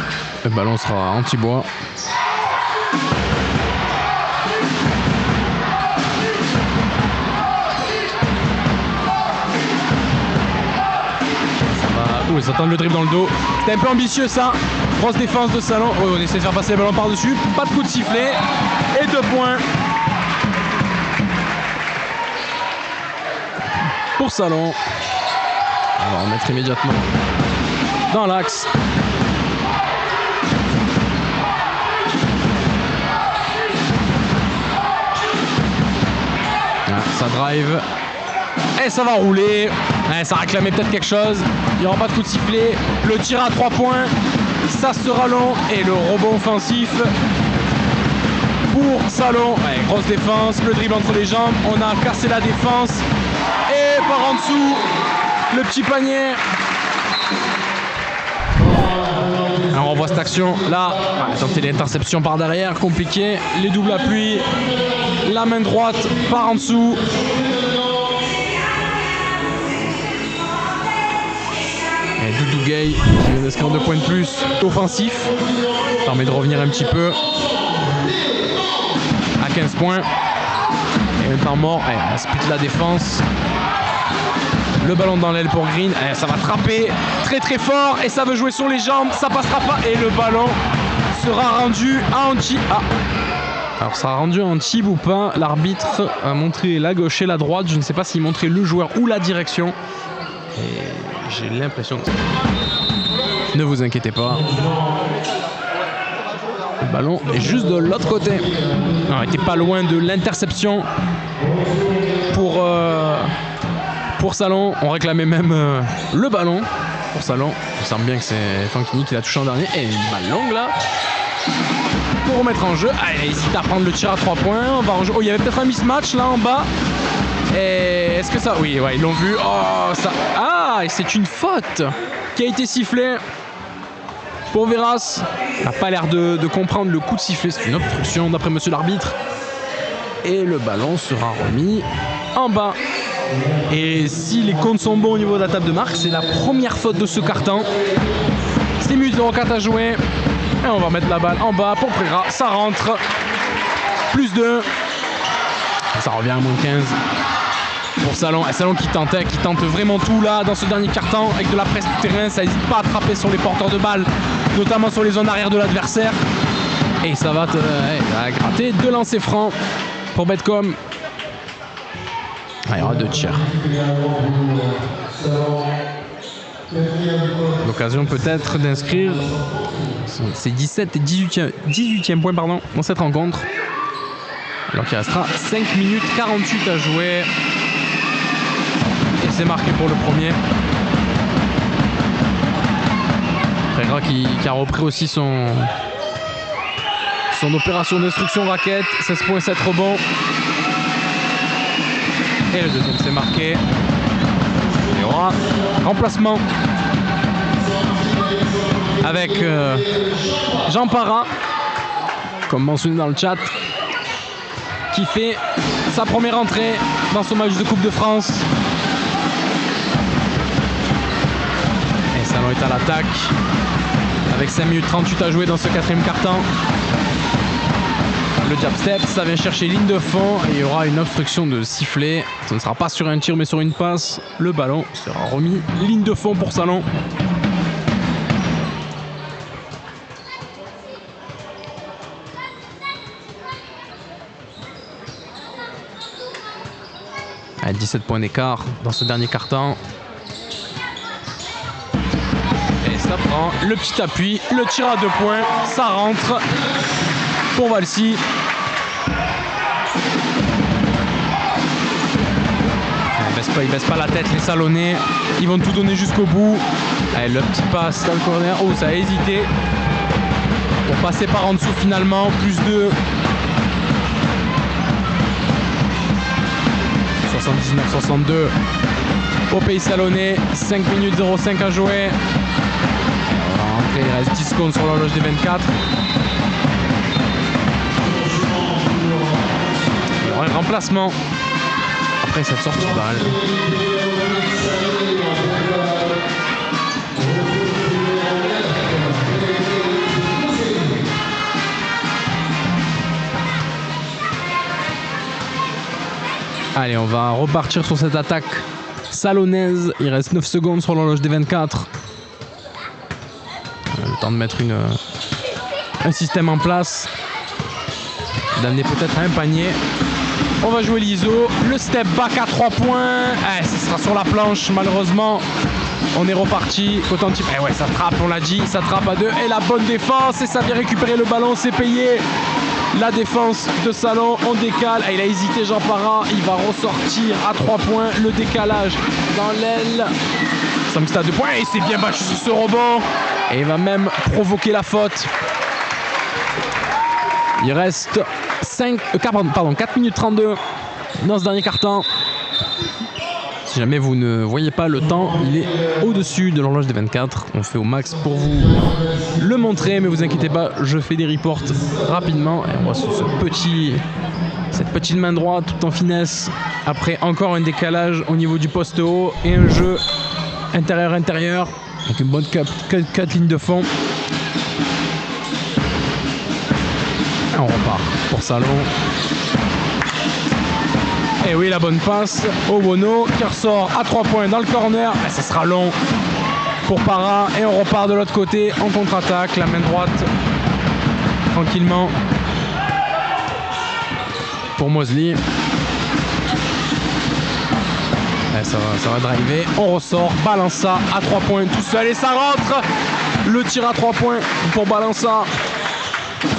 Le ballon sera anti-bois. Oh, ils attendent le dribble dans le dos. C'était un peu ambitieux ça. Grosse défense de Salon. Oh, on essaie de faire passer le ballon par-dessus. Pas de coup de sifflet. Et 2 points pour Salon. On va remettre immédiatement dans l'axe. Ça drive. Et ça va rouler. Ça réclamait peut-être quelque chose. Il n'y aura pas de coup de sifflet. Le tir à 3 points. Ça sera long. Et le rebond offensif pour Salon. Grosse défense. Le dribble entre les jambes. On a cassé la défense. Et par en dessous, le petit panier. Alors on voit cette action là. Tenter l'interception par derrière. Compliqué. Les doubles appuis. La main droite par en dessous. Doudou Gay qui vient d'inscrire 2 points de plus offensif, permet de revenir un petit peu à 15 points et un temps mort. On split la défense, le ballon dans l'aile pour Green. Ça va trapper très très fort et ça veut jouer sur les jambes, ça passera pas et le ballon sera rendu à anti. Alors ça a rendu un tib ou pas. L'arbitre a montré la gauche et la droite, je ne sais pas s'il montrait le joueur ou la direction. Et j'ai l'impression que... Ne vous inquiétez pas. Le ballon est juste de l'autre côté. On était pas loin de l'interception pour Salon. On réclamait même le ballon pour Salon. Il semble bien que c'est Fankini qui l'a touché en dernier. Et une balle longue là. Pour remettre en jeu. Il hésite à prendre le tir à 3 points. On va en jeu. Oh, il y avait peut-être un mismatch là en bas. Et est-ce que ça... Oui, ouais, ils l'ont vu. Oh, ça... Ah, et c'est une faute qui a été sifflée pour Veras. Il n'a pas l'air de comprendre le coup de sifflet. C'est une obstruction d'après monsieur l'arbitre. Et le ballon sera remis en bas. Et si les comptes sont bons au niveau de la table de marque, c'est la première faute de ce carton. 6 minutes 04 à jouer. Et on va mettre la balle en bas pour Prera. Ça rentre. Plus 2. Ça revient à moins 15. Pour Salon, Salon qui tente vraiment tout là dans ce dernier carton avec de la presse du terrain, ça n'hésite pas à attraper sur les porteurs de balles, notamment sur les zones arrière de l'adversaire. Et ça va gratter 2 lancers francs pour Betcom. Il y aura 2 tirs. L'occasion peut-être d'inscrire ses 17 et 18e points dans cette rencontre. Alors qu'il restera 5 minutes 48 à jouer. Et c'est marqué pour le premier. Prera qui a repris aussi son opération d'instruction raquette. 16 points, 7 rebonds. Et le deuxième c'est marqué. Et il y aura remplacement avec Jean Para, comme mentionné dans le chat, qui fait sa première entrée dans ce match de Coupe de France. Et Salon est à l'attaque avec 5 minutes 38 à jouer dans ce 4e quart-temps. Le jab step, ça vient chercher ligne de fond et il y aura une obstruction de sifflet. Ce ne sera pas sur un tir mais sur une passe. Le ballon sera remis ligne de fond pour Salon. À 17 points d'écart dans ce dernier quart-temps. Et ça prend le petit appui, le tir à 2 points, ça rentre pour Valsy. Ils baissent pas la tête les Salonnais, ils vont tout donner jusqu'au bout. Allez, le petit passe dans le corner, oh ça a hésité. Pour passer par en dessous finalement, plus 2. 79-62 au Pays Salonnais. 5 minutes 05 à jouer. On va rentrer, il reste 10 secondes sur l'horloge des 24. Il y aura un remplacement après cette sortie de balle. Allez, on va repartir sur cette attaque salonnaise. Il reste 9 secondes sur l'horloge des 24. Le temps de mettre un système en place. D'amener peut-être un panier. On va jouer l'ISO. Le step back à 3 points. Ce sera sur la planche, malheureusement. On est reparti. Côté-Antibes. Ouais, ça trappe, on l'a dit. Ça trappe à 2. Et la bonne défense. Et ça vient récupérer le ballon. C'est payé. La défense de Salon, on décale. Il a hésité, Jean Parra. Il va ressortir à 3 points. Le décalage dans l'aile. Samstad à 2 points. Et il s'est bien battu sur ce rebond. Et il va même provoquer la faute. Il reste 4 minutes 32 dans ce dernier quart-temps. Si jamais vous ne voyez pas le temps, il est au-dessus de l'horloge des 24. On fait au max pour vous le montrer, mais vous inquiétez pas, je fais des reports rapidement. Et on voit cette petite main droite tout en finesse. Après encore un décalage au niveau du poste haut et un jeu intérieur-intérieur avec une bonne 4 lignes de fond. Et on repart pour Salon. Et oui, la bonne passe au Bono qui ressort à 3 points dans le corner. Et ça sera long pour Parra. Et on repart de l'autre côté en contre-attaque. La main droite tranquillement pour Mosley. Et ça va driver. On ressort. Balança à 3 points tout seul et ça rentre. Le tir à 3 points pour Balança.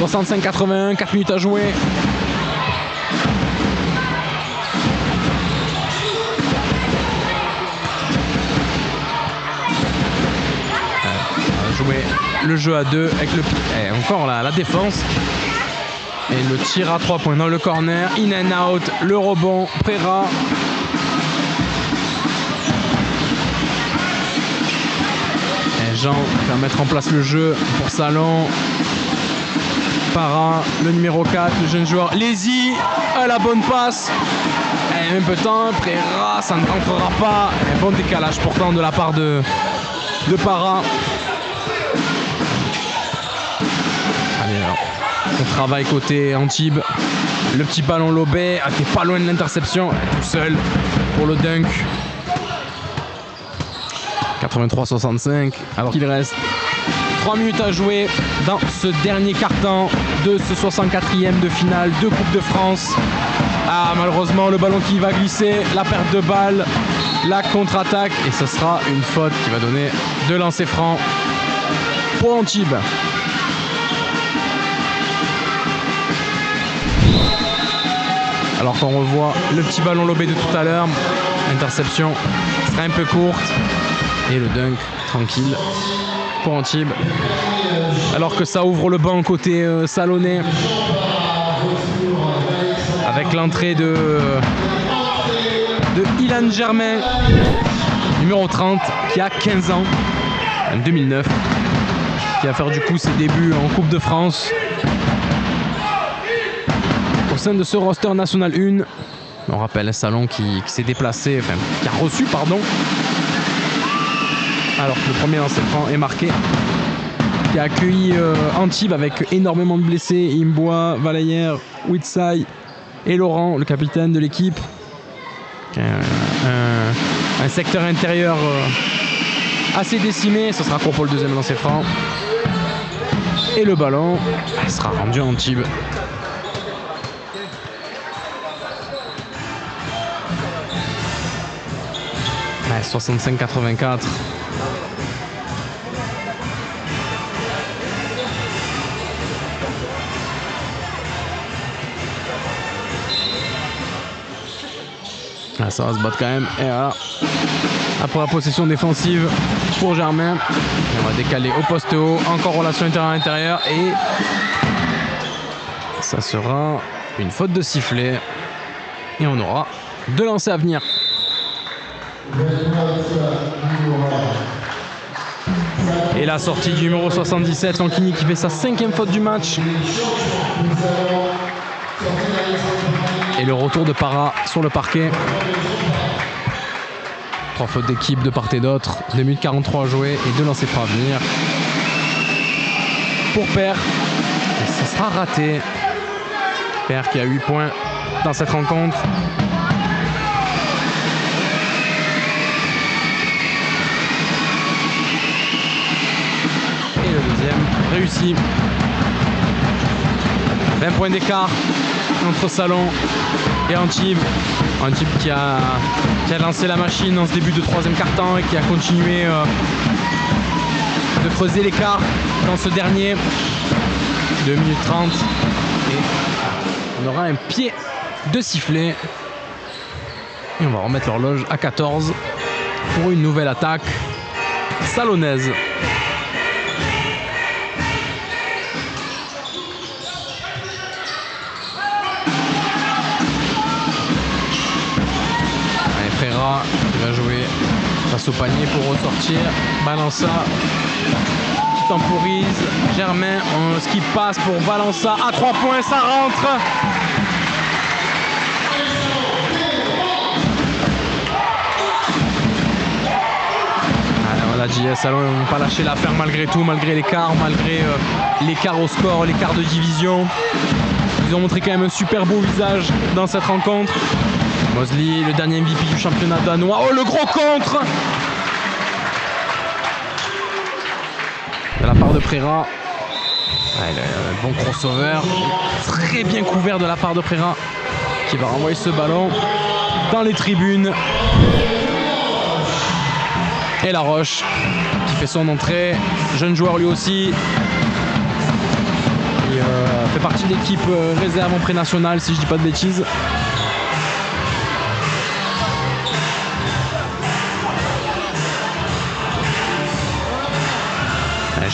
65-81, 4 minutes à jouer. Jouer le jeu à 2 avec encore la défense et le tir à 3 points dans le corner, in and out, le rebond, Préra. Et Jean va mettre en place le jeu pour Salon. Parra, le numéro 4, le jeune joueur Lézy, à la bonne passe. Et même peu de temps, Préra, ça ne rentrera pas. Un bon décalage pourtant de la part de Parra. On travaille côté Antibes. Le petit ballon lobé qui est pas loin de l'interception. Tout seul pour le dunk. 83-65. Alors qu'il reste 3 minutes à jouer dans ce dernier quart-temps de ce 64e de finale de Coupe de France. Malheureusement, le ballon qui va glisser. La perte de balle. La contre-attaque. Et ce sera une faute qui va donner 2 lancers francs pour Antibes. Alors qu'on revoit le petit ballon lobé de tout à l'heure, l'interception sera un peu courte et le dunk tranquille pour Antibes. Alors que ça ouvre le banc côté salonnais avec l'entrée de Ilan Germain, numéro 30, qui a 15 ans, en 2009, qui va faire du coup ses débuts en Coupe de France. Au sein de ce roster national 1, on rappelle un Salon qui s'est déplacé, enfin qui a reçu, pardon, alors que le premier lancer franc est marqué, qui a accueilli Antibes avec énormément de blessés, Imbois, Valayer, Witsai et Laurent, le capitaine de l'équipe. Un secteur intérieur assez décimé, ce sera pour le deuxième lancer franc. Et le ballon sera rendu à Antibes. Ouais, 65-84. Ah, ça va se battre quand même. Et voilà. Après la possession défensive pour Germain. On va décaler au poste haut. Encore relation intérieur-intérieur. Et ça sera une faute de sifflet. Et on aura 2 lancers à venir. Et la sortie du numéro 77, Lankini qui fait sa 5e faute du match. Et le retour de Para sur le parquet. 3 fautes d'équipe de part et d'autre. 2 minutes 43 à jouer et 2 lancers francs à venir. Pour Per. Et ça sera raté. Per qui a 8 points dans cette rencontre. Et le deuxième réussi. 20 points d'écart entre Salon et Antibes. Antibes qui a lancé la machine dans ce début de 3e quart-temps et qui a continué de creuser l'écart dans ce dernier. 2 minutes 30. Et on aura un pied de sifflet. Et on va remettre l'horloge à 14 pour une nouvelle attaque salonnaise. Frera qui va jouer face au panier pour ressortir. Balança qui temporise. Germain, ce qui passe pour Balança à 3 points, ça rentre. On a dit, Salon n'ont pas lâché l'affaire malgré tout, malgré l'écart, malgré l'écart au score, l'écart de division. Ils ont montré quand même un super beau visage dans cette rencontre. Mosley, le dernier MVP du championnat danois. Oh, le gros contre de la part de Prera. Un bon crossover. Très bien couvert de la part de Prera qui va renvoyer ce ballon dans les tribunes. Et Laroche qui fait son entrée. Jeune joueur lui aussi. Il fait partie de l'équipe réserve en pré-national si je dis pas de bêtises.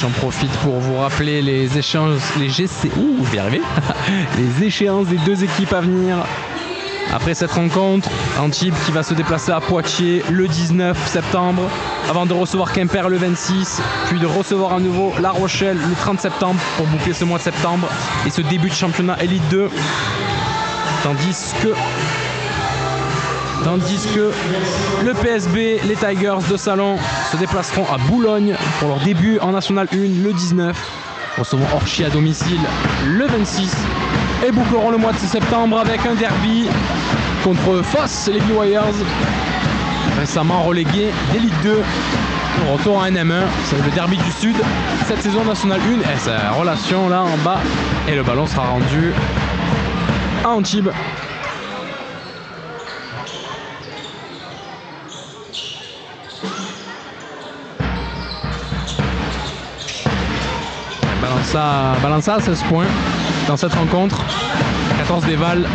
J'en profite pour vous rappeler les échéances, je vais y arriver. Les échéances des 2 équipes à venir. Après cette rencontre, Antibes qui va se déplacer à Poitiers le 19 septembre, avant de recevoir Quimper le 26, puis de recevoir à nouveau La Rochelle le 30 septembre pour boucler ce mois de septembre et ce début de championnat Elite 2. Tandis que le PSB, les Tigers de Salon se déplaceront à Boulogne pour leur début en National 1 le 19. Recevront Orchy à domicile le 26 et boucleront le mois de septembre avec un derby contre Foss, les Blue Warriors, récemment relégués d'Elite 2. On retourne en NM1, c'est le derby du Sud cette saison National 1 et sa relation là en bas et le ballon sera rendu à Antibes. Balança à 16 points dans cette rencontre, 14 dévals.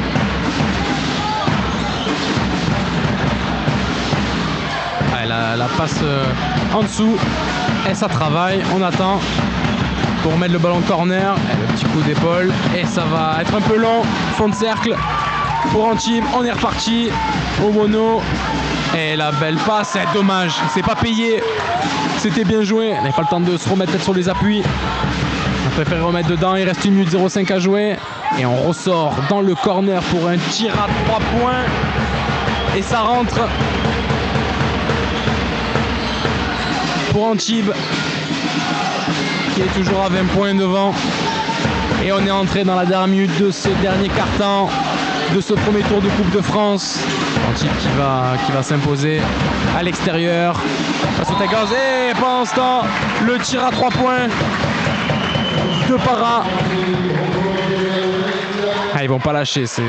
La passe en dessous et ça travaille, on attend pour mettre le ballon corner, et le petit coup d'épaule et ça va être un peu long, fond de cercle pour Antibes, on est reparti au mono et la belle passe, c'est dommage, c'est pas payé, c'était bien joué, on n'avait pas le temps de se remettre peut-être sur les appuis. On préfère remettre dedans, il reste 1 minute 05 à jouer. Et on ressort dans le corner pour un tir à 3 points. Et ça rentre pour Antibes, qui est toujours à 20 points devant. Et on est entré dans la dernière minute de ce dernier quart-temps, de ce premier tour de Coupe de France. Antibes qui va s'imposer à l'extérieur face aux Tigers. Et pendant ce temps, le tir à 3 points de Para. Ils vont pas lâcher, c'est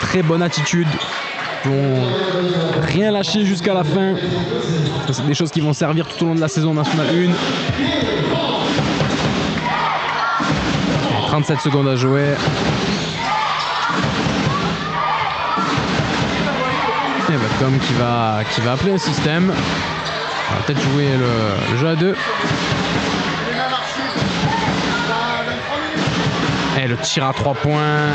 très bonne attitude. Ils vont rien lâcher jusqu'à la fin. C'est des choses qui vont servir tout au long de la saison nationale 1. 37 secondes à jouer. Et Batcom qui va appeler un système. On va peut-être jouer le jeu à 2. Et le tir à 3 points,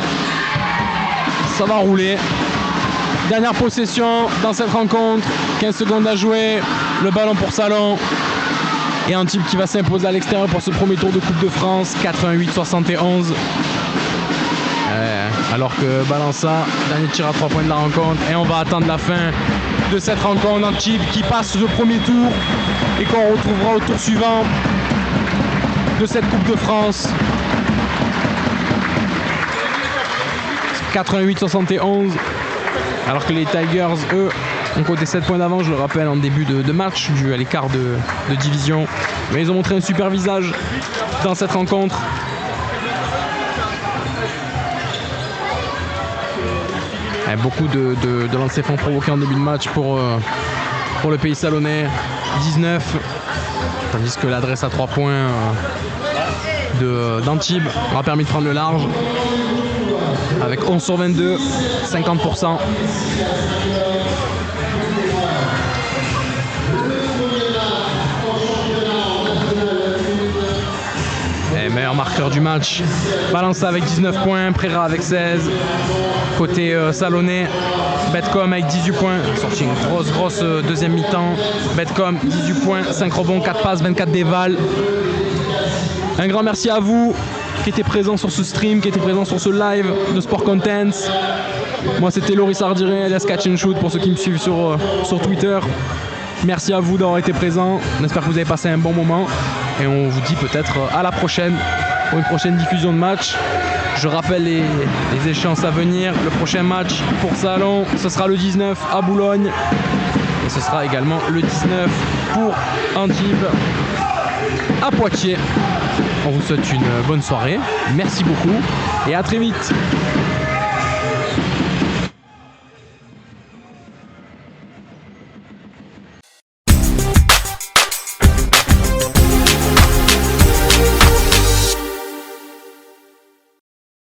ça va rouler. Dernière possession dans cette rencontre. 15 secondes à jouer. Le ballon pour Salon. Et Antibes qui va s'imposer à l'extérieur pour ce premier tour de Coupe de France. 88-71. Alors que Balança, dernier tir à 3 points de la rencontre. Et on va attendre la fin de cette rencontre. Antibes qui passe le premier tour et qu'on retrouvera au tour suivant de cette Coupe de France. 88-71. Alors que les Tigers, eux, ont compté 7 points d'avance, je le rappelle, en début de match, dû à l'écart de division. Mais ils ont montré un super visage dans cette rencontre. Beaucoup de lancers francs provoqués en début de match pour le pays salonnais. 19, tandis que l'adresse à 3 points d'Antibes aura permis de prendre le large avec 11 sur 22, 50%. Et meilleur marqueur du match, Balança avec 19 points, Préra avec 16. Côté salonnais, Betcom avec 18 points, sorti une grosse deuxième mi-temps. Betcom 18 points, 5 rebonds, 4 passes, 24 dévals. Un grand merci à vous qui étaient présents sur ce stream, qui étaient présents sur ce live de Sport Contents. Moi c'était Loris Ardiré, alias Catch and Shoot pour ceux qui me suivent sur Twitter. Merci à vous d'avoir été présents. On espère que vous avez passé un bon moment. Et on vous dit peut-être à la prochaine pour une prochaine diffusion de match. Je rappelle les échéances à venir. Le prochain match pour Salon, ce sera le 19 à Boulogne. Et ce sera également le 19 pour Antibes à Poitiers. On vous souhaite une bonne soirée. Merci beaucoup et à très vite.